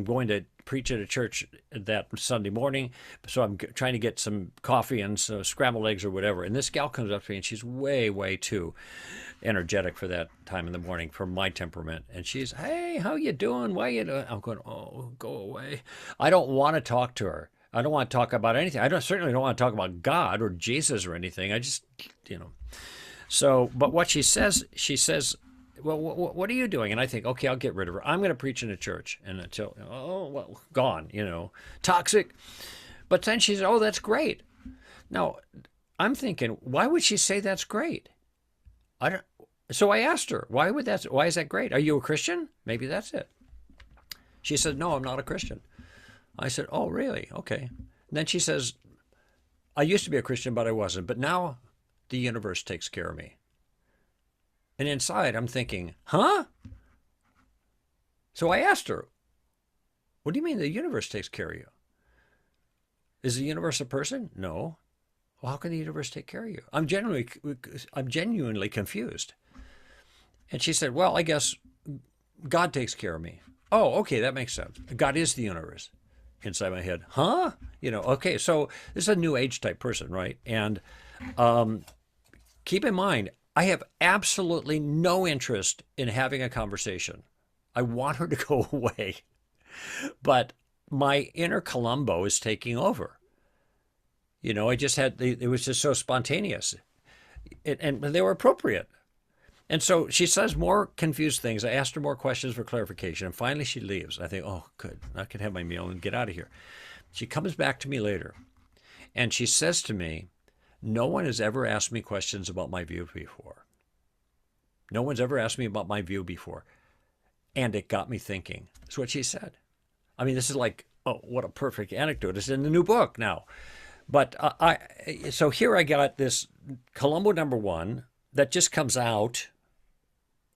going to preach at a church that Sunday morning, so I'm trying to get some coffee and some scrambled eggs or whatever. And this gal comes up to me, and she's way, way too energetic for that time in the morning for my temperament. And she's, "Hey, how you doing? Why you doing?" I'm going, "Oh, go away." I don't want to talk to her. I don't want to talk about anything. Certainly don't want to talk about God or Jesus or anything. I just, So, but what she says, "Well, what are you doing?" And I think, okay, I'll get rid of her. I'm going to preach in a church. And until, gone, toxic. But then she said, "Oh, that's great." Now, I'm thinking, why would she say that's great? So I asked her, why is that great? Are you a Christian? Maybe that's it. She said, "No, I'm not a Christian." I said, "Oh, really? Okay." And then she says, "I used to be a Christian, but I wasn't. But now the universe takes care of me." And inside, I'm thinking, huh? So I asked her, "What do you mean the universe takes care of you? Is the universe a person?" "No." "Well, how can the universe take care of you?" I'm genuinely confused. And she said, "Well, I guess God takes care of me." "Oh, okay, that makes sense. God is the universe." Inside my head, huh? Okay, so this is a new age type person, right? And keep in mind, I have absolutely no interest in having a conversation. I want her to go away. But my inner Columbo is taking over. I just it was just so spontaneous. And they were appropriate. And so she says more confused things. I asked her more questions for clarification. And finally she leaves. I think, oh, good. I can have my meal and get out of here. She comes back to me later. And she says to me, "No one has ever asked me questions about my view before. No one's ever asked me about my view before." And it got me thinking. That's what she said. I mean, this is like, oh, what a perfect anecdote. It's in the new book now. But so here I got this Columbo #1 that just comes out.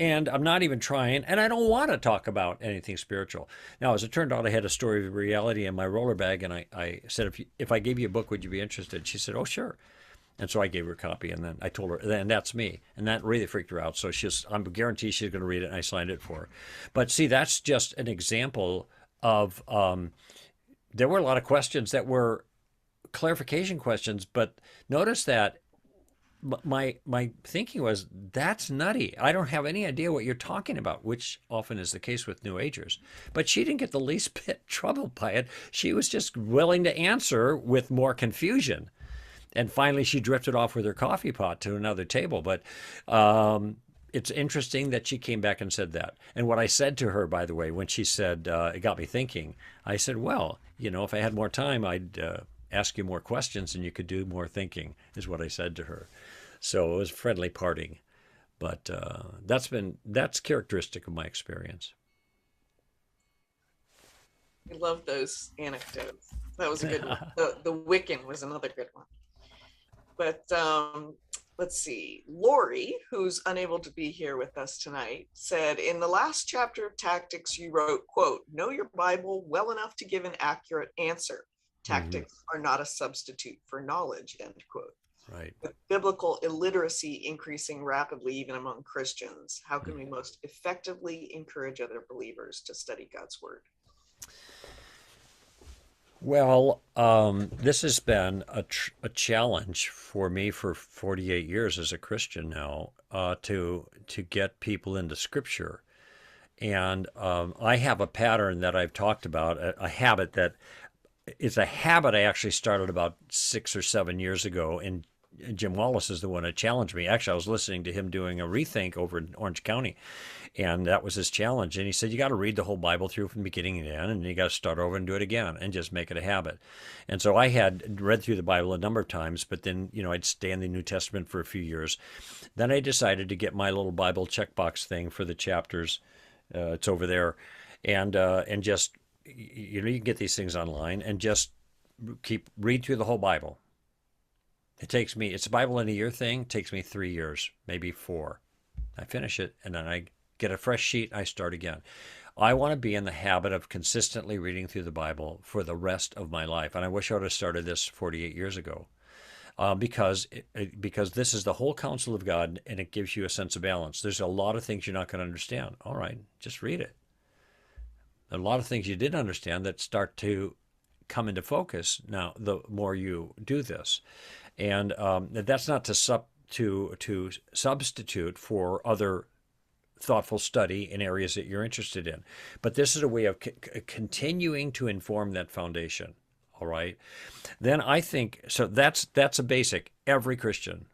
And I'm not even trying, and I don't want to talk about anything spiritual. Now, as it turned out, I had a story of reality in my roller bag, and I said, if I gave you a book, would you be interested? She said, "Oh, sure." And so I gave her a copy, and then I told her, and that's me. And that really freaked her out. So I'm guaranteed she's going to read it, and I signed it for her. But see, that's just an example of, there were a lot of questions that were clarification questions, but notice that my thinking was, that's nutty. I don't have any idea what you're talking about, which often is the case with New Agers. But she didn't get the least bit troubled by it. She was just willing to answer with more confusion. And finally, she drifted off with her coffee pot to another table. But it's interesting that she came back and said that. And what I said to her, by the way, when she said, it got me thinking, I said, well, if I had more time, I'd ask you more questions and you could do more thinking, is what I said to her. So it was friendly parting. But that's characteristic of my experience. I love those anecdotes. That was a good one. The Wiccan was another good one. But let's see. Lori, who's unable to be here with us tonight, said, in the last chapter of Tactics, you wrote, quote, know your Bible well enough to give an accurate answer. Tactics are not a substitute for knowledge, end quote. Right. With biblical illiteracy increasing rapidly even among Christians, how can we most effectively encourage other believers to study God's word? Well, this has been a challenge for me for 48 years as a Christian now, to get people into Scripture. And I have a pattern that I've talked about, a habit that is a habit I actually started about 6 or 7 years ago. And Jim Wallace is the one that challenged me. Actually, I was listening to him doing a rethink over in Orange County, and that was his challenge. And he said, you got to read the whole Bible through from beginning to end, and you got to start over and do it again and just make it a habit. And so I had read through the Bible a number of times, but then, I'd stay in the New Testament for a few years. Then I decided to get my little Bible checkbox thing for the chapters. It's over there. And just, you can get these things online and just read through the whole Bible. It's a Bible in a year thing. It takes me 3 years, maybe 4. I finish it, and then I get a fresh sheet. I start again. I want to be in the habit of consistently reading through the Bible for the rest of my life. And I wish I would have started this 48 years ago, because this is the whole counsel of God, and it gives you a sense of balance. There's a lot of things you're not going to understand. All right, just read it. A lot of things you didn't understand that start to come into focus now the more you do this. And that's not to substitute for other thoughtful study in areas that you're interested in. But this is a way of continuing to inform that foundation. All right. Then I think, so that's a basic, every Christian.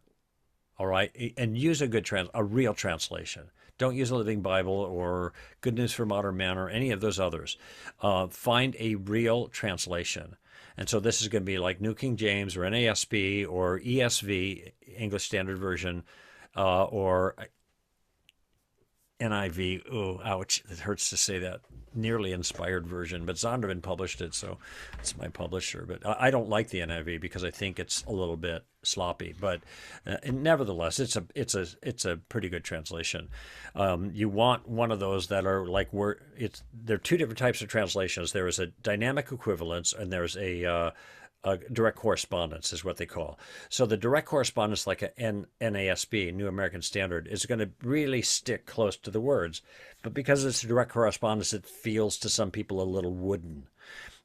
All right. And use a real translation. Don't use a Living Bible or Good News for Modern Man or any of those others. Find a real translation. And so this is going to be like New King James or NASB or ESV, English Standard Version, or NIV. Oh, ouch. It hurts to say that. Nearly Inspired Version. But Zondervan published it, so it's my publisher. But I don't like the NIV because I think it's a little bit sloppy. But nevertheless, it's a pretty good translation. You want one of those that are like there are two different types of translations. There is a dynamic equivalence, and there's a direct correspondence is what they call. So the direct correspondence, like a NASB, New American Standard, is going to really stick close to the words. But because it's a direct correspondence, it feels to some people a little wooden.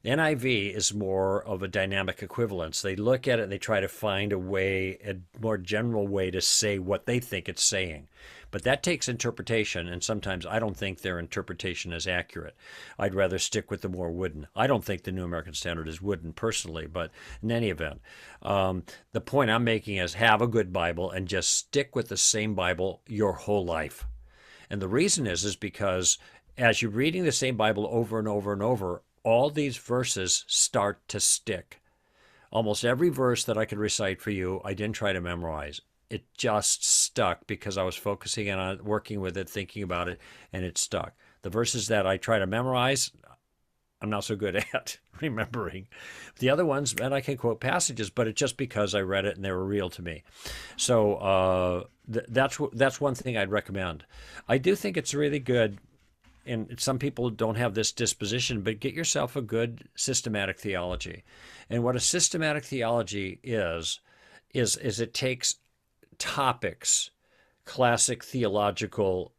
NIV is more of a dynamic equivalence. They look at it and they try to find a more general way to say what they think it's saying. But that takes interpretation, and sometimes I don't think their interpretation is accurate. I'd rather stick with the more wooden. I don't think the New American Standard is wooden personally, but in any event, the point I'm making is have a good Bible and just stick with the same Bible your whole life. And the reason is because as you're reading the same Bible over and over and over, all these verses start to stick. Almost every verse that I could recite for you, I didn't try to memorize. It just stuck because I was focusing on it, working with it, thinking about it, and it stuck. The verses that I try to memorize, I'm not so good at remembering. The other ones, and I can quote passages, but it's just because I read it and they were real to me. So that's one thing I'd recommend. I do think it's really good, and some people don't have this disposition, but get yourself a good systematic theology. And what a systematic theology is is it takes topics, classic theological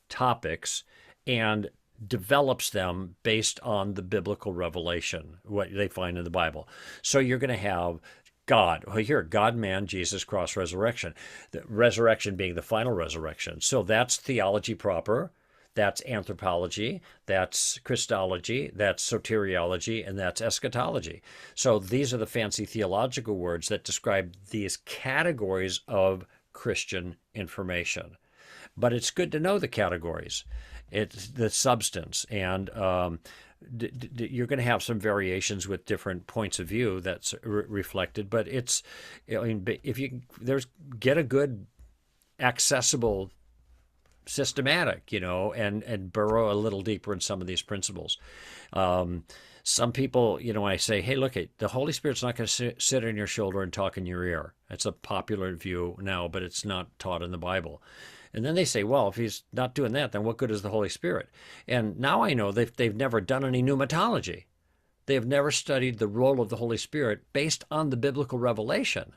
topics, and develops them based on the biblical revelation, what they find in the Bible. So you're going to have God, here, God, man, Jesus, cross, resurrection. The resurrection being the final resurrection. So that's theology proper, that's anthropology, that's Christology, that's soteriology, and that's eschatology. So these are the fancy theological words that describe these categories of Christian information. But it's good to know the categories. It's the substance, and you're going to have some variations with different points of view that's reflected. But it's, I mean, if you get a good, accessible, systematic, and burrow a little deeper in some of these principles. Some people, I say, hey, look, the Holy Spirit's not going to sit on your shoulder and talk in your ear. It's a popular view now, but it's not taught in the Bible. And then they say, well, if he's not doing that, then what good is the Holy Spirit? And now I know they've never done any pneumatology. They have never studied the role of the Holy Spirit based on the biblical revelation.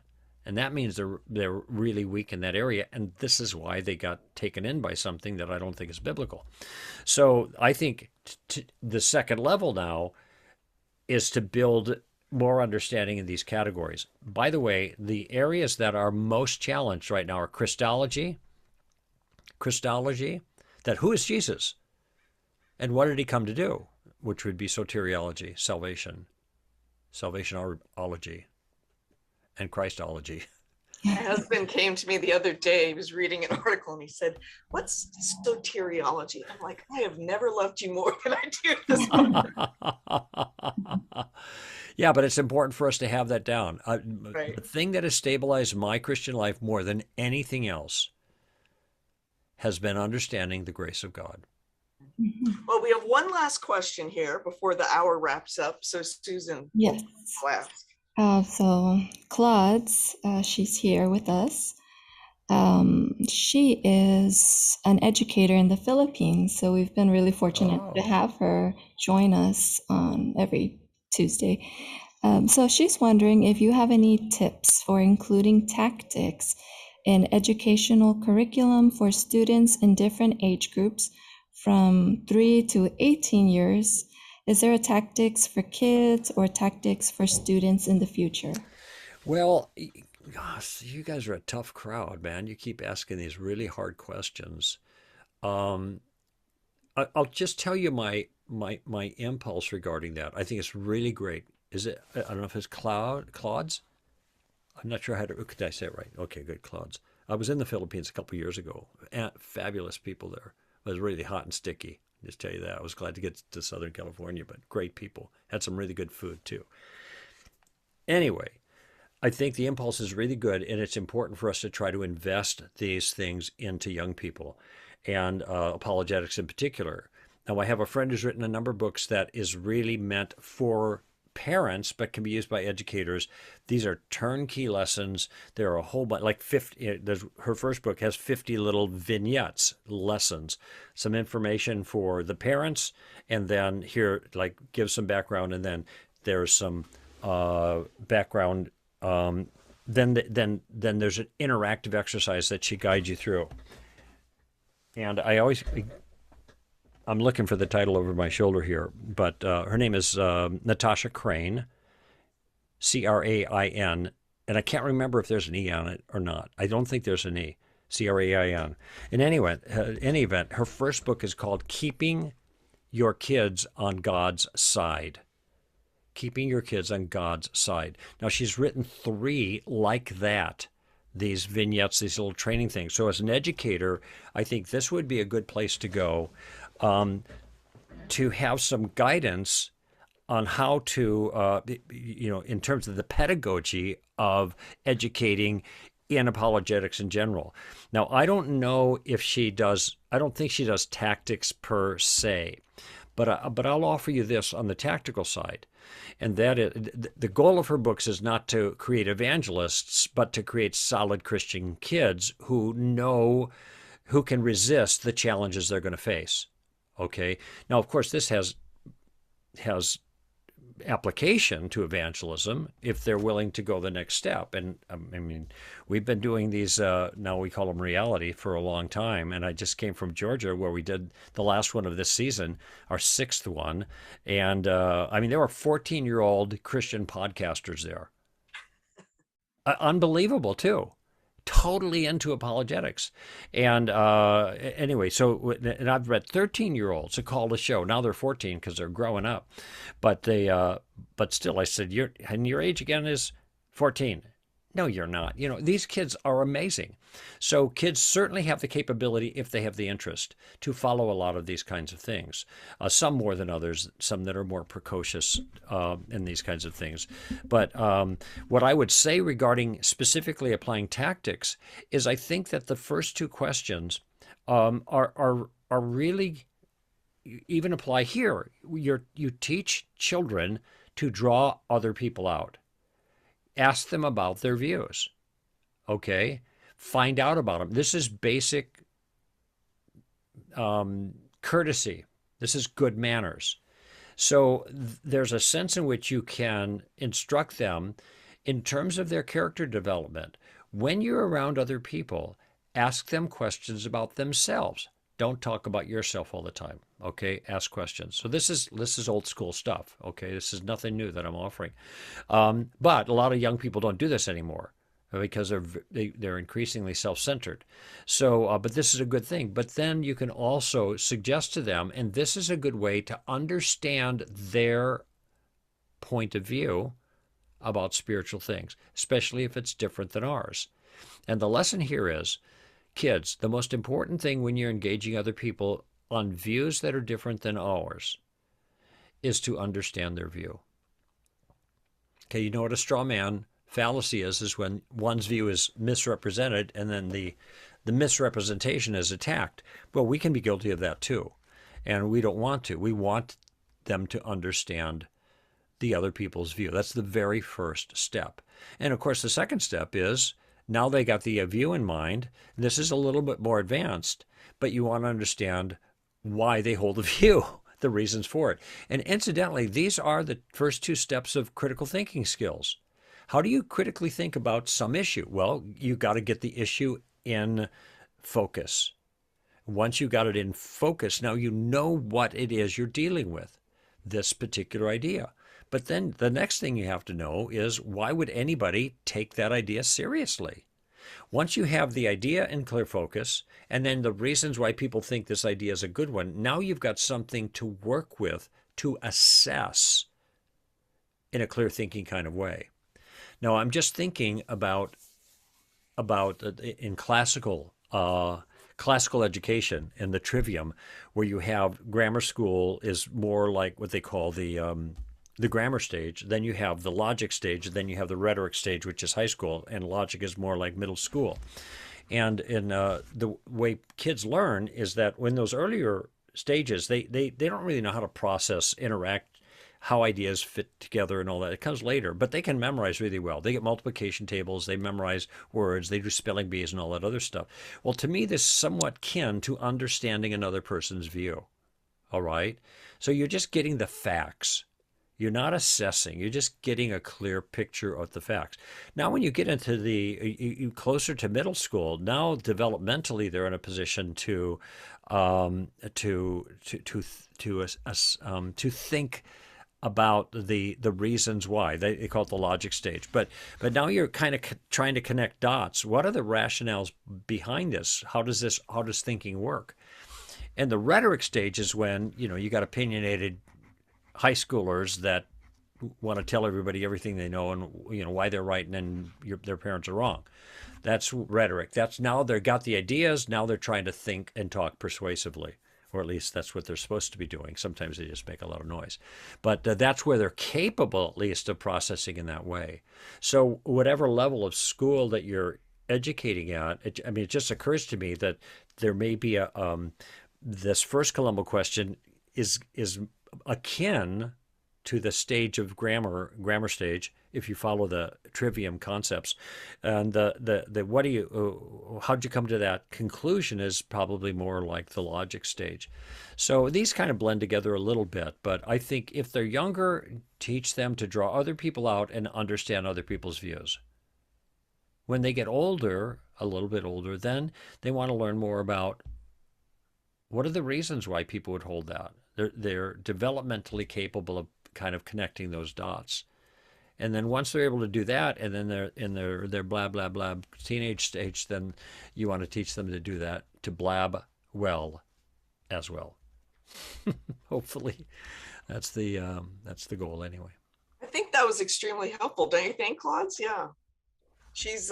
And that means they're really weak in that area. And this is why they got taken in by something that I don't think is biblical. So I think the second level now is to build more understanding in these categories. By the way, the areas that are most challenged right now are Christology, that who is Jesus and what did he come to do, which would be soteriology, salvationology, and Christology. My husband came to me the other day. He was reading an article and he said, what's soteriology? I'm like, I have never loved you more than I do this one. Yeah, but it's important for us to have that down. Right. The thing that has stabilized my Christian life more than anything else has been understanding the grace of God. Well, we have one last question here before the hour wraps up. So Susan, yes, will ask. So Claude's, she's here with us. She is an educator in the Philippines, so we've been really fortunate to have her join us on every Tuesday. So she's wondering if you have any tips for including tactics in educational curriculum for students in different age groups from 3 to 18 years. Is there a tactics for kids or tactics for students in the future? Well, gosh, you guys are a tough crowd, man. You keep asking these really hard questions. I'll just tell you my impulse regarding that. I think it's really great. Is it? I don't know if it's Claude's. I'm not sure how to. Could I say it right? Okay, good, Claude's. I was in the Philippines a couple of years ago. Fabulous people there. It was really hot and sticky. Just tell you that. I was glad to get to Southern California, but great people. Had some really good food too. Anyway, I think the impulse is really good, and it's important for us to try to invest these things into young people, and apologetics in particular. Now, I have a friend who's written a number of books that is really meant for parents, but can be used by educators. These are turnkey lessons. There are a whole bunch, like 50. Her first book has 50 little vignettes, lessons, some information for the parents, and then here, like, give some background, and then there's some background. Then there's an interactive exercise that she guides you through. And I'm looking for the title over my shoulder here, but her name is Natasha Crane, Crain, and I can't remember if there's an E on it or not. I don't think there's an E, Crain. In any event, her first book is called Keeping Your Kids on God's Side. Keeping Your Kids on God's Side. Now, she's written 3 like that, these vignettes, these little training things. So as an educator, I think this would be a good place to go. To have some guidance on how to, in terms of the pedagogy of educating in apologetics in general. Now, I don't know if she does, I don't think she does tactics per se, but I'll offer you this on the tactical side. And that is, the goal of her books is not to create evangelists, but to create solid Christian kids who can resist the challenges they're going to face. Okay. Now, of course, this has application to evangelism if they're willing to go the next step. And I mean, we've been doing these, now we call them reality, for a long time. And I just came from Georgia, where we did the last one of this season, our 6th one. And I mean, there were 14-year-old Christian podcasters there. Unbelievable, too. Totally into apologetics. And anyway, so, and I've read 13-year-olds who called a show. Now they're 14 because they're growing up. But but still, I said, and your age again is 14. No, you're not. You know, these kids are amazing. So kids certainly have the capability, if they have the interest, to follow a lot of these kinds of things. Some more than others, some that are more precocious in these kinds of things. But what I would say regarding specifically applying tactics is I think that the first 2 questions are really, even apply here. You teach children to draw other people out. Ask them about their views. Okay? Find out about them. This is basic courtesy. This is good manners. So there's a sense in which you can instruct them in terms of their character development. When you're around other people, ask them questions about themselves. Don't talk about yourself all the time. Okay, ask questions. So this is old school stuff. Okay, this is nothing new that I'm offering. But a lot of young people don't do this anymore because they're increasingly self-centered. So, but this is a good thing. But then you can also suggest to them, and this is a good way to understand their point of view about spiritual things, especially if it's different than ours. And the lesson here is, kids, the most important thing when you're engaging other people on views that are different than ours is to understand their view. Okay, you know what a straw man fallacy is when one's view is misrepresented and then the misrepresentation is attacked. Well, we can be guilty of that too. And we don't want to. We want them to understand the other people's view. That's the very first step. And of course, the second step is, now they got the view in mind. This is a little bit more advanced, but you want to understand why they hold the view, the reasons for it. And incidentally, these are the first 2 steps of critical thinking skills. How do you critically think about some issue? Well, you got to get the issue in focus. Once you got it in focus, now you know what it is you're dealing with, this particular idea. But then the next thing you have to know is, why would anybody take that idea seriously? Once you have the idea in clear focus, and then the reasons why people think this idea is a good one, now you've got something to work with, to assess in a clear thinking kind of way. Now, I'm just thinking about in classical education, in the trivium, where you have grammar school is more like what they call the grammar stage, then you have the logic stage, then you have the rhetoric stage, which is high school, and logic is more like middle school. And in the way kids learn is that when those earlier stages, they don't really know how to process, interact, how ideas fit together and all that. It comes later, but they can memorize really well. They get multiplication tables, they memorize words, they do spelling bees and all that other stuff. Well, to me, this is somewhat kin to understanding another person's view. All right? So you're just getting the facts. You're not assessing. You're just getting a clear picture of the facts. Now, when you get into you closer to middle school, now developmentally they're in a position to think about the reasons why. They call it the logic stage. But now you're kind of trying to connect dots. What are the rationales behind this? How does thinking work? And the rhetoric stage is when you got opinionated high schoolers that want to tell everybody everything they know and why they're right and then their parents are wrong. That's rhetoric. That's now they've got the ideas. Now they're trying to think and talk persuasively, or at least that's what they're supposed to be doing. Sometimes they just make a lot of noise, but that's where they're capable, at least, of processing in that way. So whatever level of school that you're educating at, it just occurs to me that there may be this first Columbo question is akin to the stage of grammar stage, if you follow the trivium concepts. And how'd you come to that conclusion is probably more like the logic stage. So these kind of blend together a little bit, but I think if they're younger, teach them to draw other people out and understand other people's views. When they get older, a little bit older, then they want to learn more about what are the reasons why people would hold that. They're developmentally capable of kind of connecting those dots. And then once they're able to do that, and then they're in their blah, blah, blah teenage stage, then you want to teach them to do that, to blab well as well. Hopefully that's the goal anyway. I think that was extremely helpful. Don't you think, Claude? Yeah. She's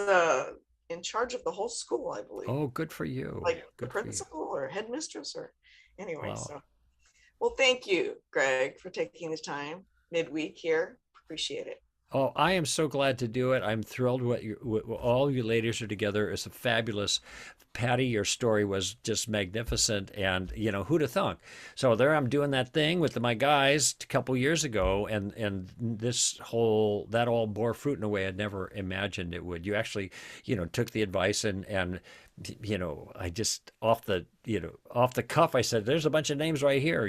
in charge of the whole school, I believe. Oh, good for you. Like good the principal or headmistress or anyway. Wow. So, well, thank you, Greg, for taking the time midweek here. Appreciate it. Oh, I am so glad to do it. I'm thrilled what all you ladies are together. It's a fabulous. Patty, your story was just magnificent, and who'd have thunk? So there I'm doing that thing with my guys a couple years ago, and that all bore fruit in a way I'd never imagined it would. You actually, took the advice and I just off the cuff, I said, there's a bunch of names right here,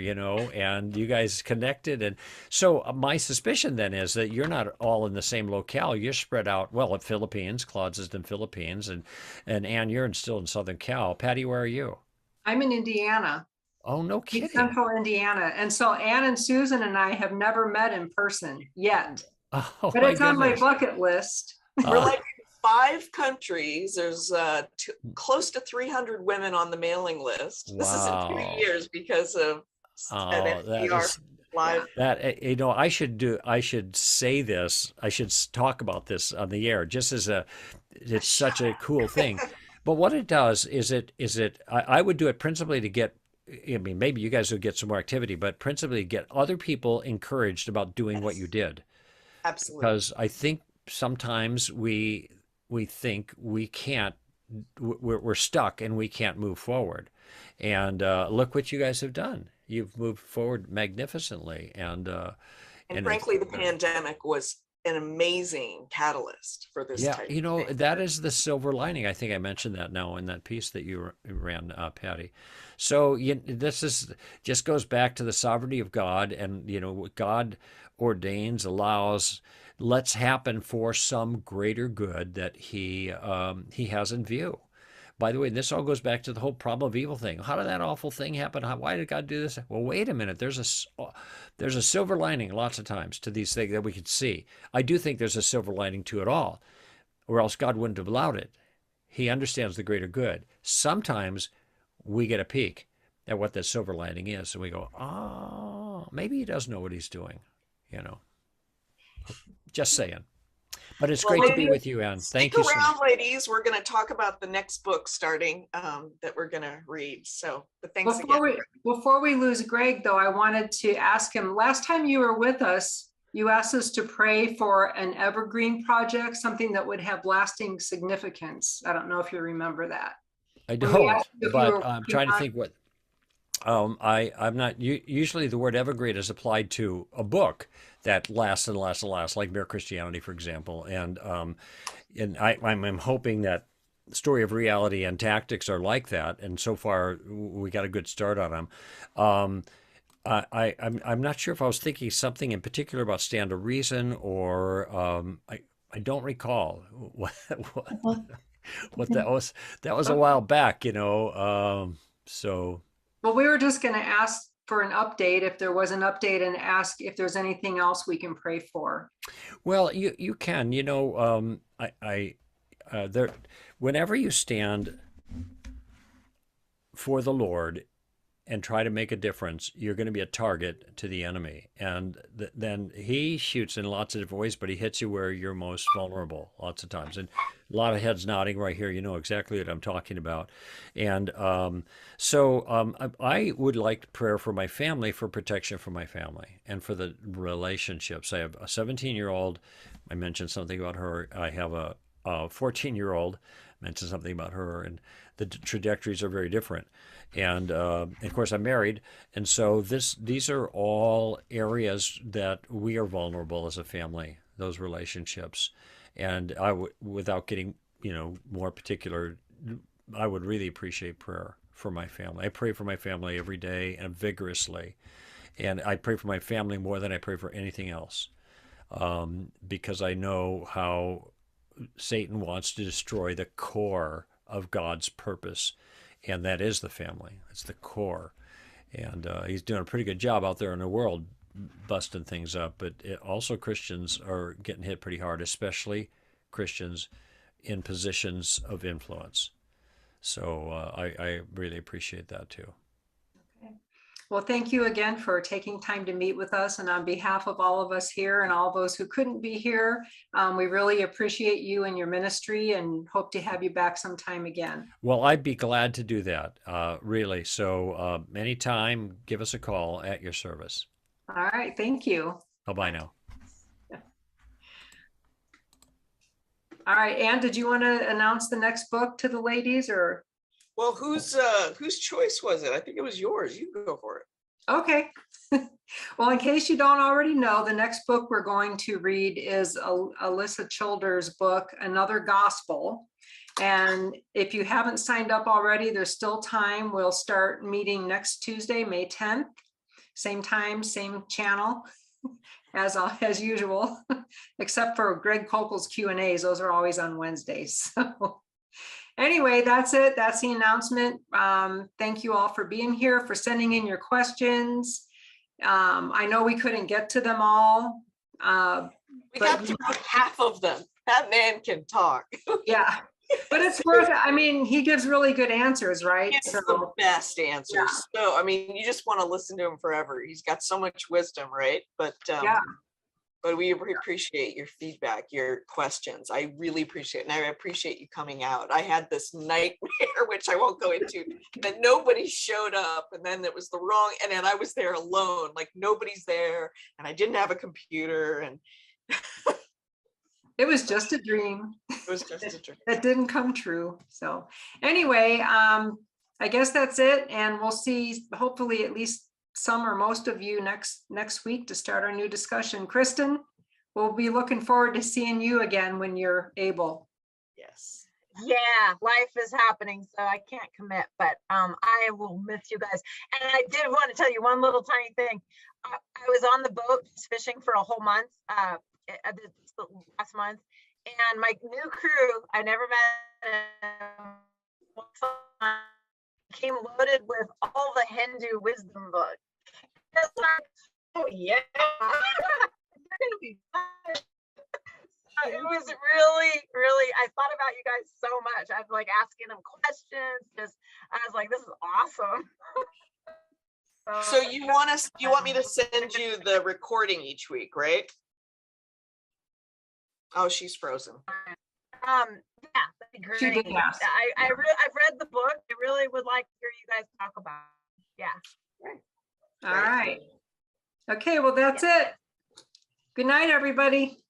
and you guys connected. And so my suspicion then is that you're not all in the same locale. You're spread out, well, at Philippines, Claude's is in Philippines, and Ann, you're still in Southern Cal. Patty, where are you? I'm in Indiana. Oh, no kidding. Central Indiana. And so Ann and Susan and I have never met in person yet. Oh, but it's on my bucket list. We're like 5 countries. There's close to 300 women on the mailing list. Wow. This is in 2 years because of an NPR live. I should say this. I should talk about this on the air. Just as it's such a cool thing. But what it does is I would do it principally to get. I mean, maybe you guys would get some more activity, but principally get other people encouraged about doing what you did. Absolutely. Because I think sometimes we think we can't, we're stuck and we can't move forward. And look what you guys have done. You've moved forward magnificently. And frankly, the pandemic was an amazing catalyst for this type of thing. That is the silver lining. I think I mentioned that now in that piece that you ran, Patty. So this just goes back to the sovereignty of God, and what God ordains, allows, lets happen for some greater good that He has in view. By the way, this all goes back to the whole problem of evil thing. How did that awful thing happen? Why did God do this? Well, wait a minute. There's a silver lining lots of times to these things that we could see. I do think there's a silver lining to it all, or else God wouldn't have allowed it. He understands the greater good. Sometimes we get a peek at what that silver lining is, and we go, oh, maybe He does know what He's doing, Just saying. But it's great to be with you, Ann. Thank you so much. Stick around, ladies. We're going to talk about the next book starting that we're going to read. So, but thanks again. Before we lose Greg, though, I wanted to ask him, last time you were with us, you asked us to pray for an evergreen project, something that would have lasting significance. I don't know if you remember that. I don't, but I'm trying to think what. I'm not. Usually the word evergreen is applied to a book that lasts and lasts and lasts, like Mere Christianity, for example. And I'm hoping that Story of Reality and Tactics are like that. And so far, we got a good start on them. I'm not sure if I was thinking something in particular about Stand to Reason, or I don't recall what that was. That was a while back, so. Well, we were just going to ask for an update, if there was an update, and ask if there's anything else we can pray for. Well, you can, whenever you stand for the Lord and try to make a difference, you're going to be a target to the enemy. And then he shoots in lots of different ways, but he hits you where you're most vulnerable lots of times. And a lot of heads nodding right here. You know exactly what I'm talking about. And so I would like prayer for my family, for protection for my family, and for the relationships. I have a 17-year-old. I mentioned something about her. I have a 14-year-old. Mentioned something about her. And the trajectories are very different. And of course, I'm married. And so these are all areas that we are vulnerable as a family, those relationships. And without getting, more particular, I would really appreciate prayer for my family. I pray for my family every day and vigorously. And I pray for my family more than I pray for anything else, because I know how Satan wants to destroy the core of God's purpose, and that is the family. It's the core. And he's doing a pretty good job out there in the world busting things up, but also Christians are getting hit pretty hard, especially Christians in positions of influence. So I really appreciate that too. Okay. Well, thank you again for taking time to meet with us. And on behalf of all of us here and all those who couldn't be here, we really appreciate you and your ministry and hope to have you back sometime again. Well, I'd be glad to do that, really. So anytime, give us a call at your service. All right. Thank you. Bye-bye now. All right, Anne, did you want to announce the next book to the ladies, or? Well, whose choice was it? I think it was yours. You go for it. Okay. Well, in case you don't already know, the next book we're going to read is Alyssa Childers' book, Another Gospel. And if you haven't signed up already, there's still time. We'll start meeting next Tuesday, May 10th. Same time, same channel. As usual, except for Greg Koukl's Q&As. Those are always on Wednesdays. So anyway, that's it. That's the announcement. Thank you all for being here, for sending in your questions. I know we couldn't get to them all. We got to half of them. That man can talk. Yeah. But it's worth it. I mean, he gives really good answers, right? It's the best answers. Yeah. So, I mean, you just want to listen to him forever. He's got so much wisdom, right? But yeah. But we appreciate your feedback, your questions. I really appreciate it. And I appreciate you coming out. I had this nightmare, which I won't go into, that nobody showed up. And then it was the wrong, and then I was there alone, like nobody's there. And I didn't have a computer. And it was just a dream. It was just a dream. That didn't come true. So anyway, I guess that's it. And we'll see, hopefully at least some or most of you next week to start our new discussion. Kristen, we'll be looking forward to seeing you again when you're able. Yes. Yeah, life is happening, so I can't commit, but I will miss you guys. And I did want to tell you one little tiny thing. I was on the boat fishing for a whole month. Last month, and my new crew, I never met him, came loaded with all the Hindu wisdom books. It's like, oh yeah, they're gonna be fun. So it was really, I thought about you guys so much. I was like asking them questions, I was like, this is awesome. So you want me to send you the recording each week, right? Oh, she's frozen. Yeah, that'd be great. I've read the book. I really would like to hear you guys talk about it. Yeah. All right. Okay, well, that's it. Good night, everybody.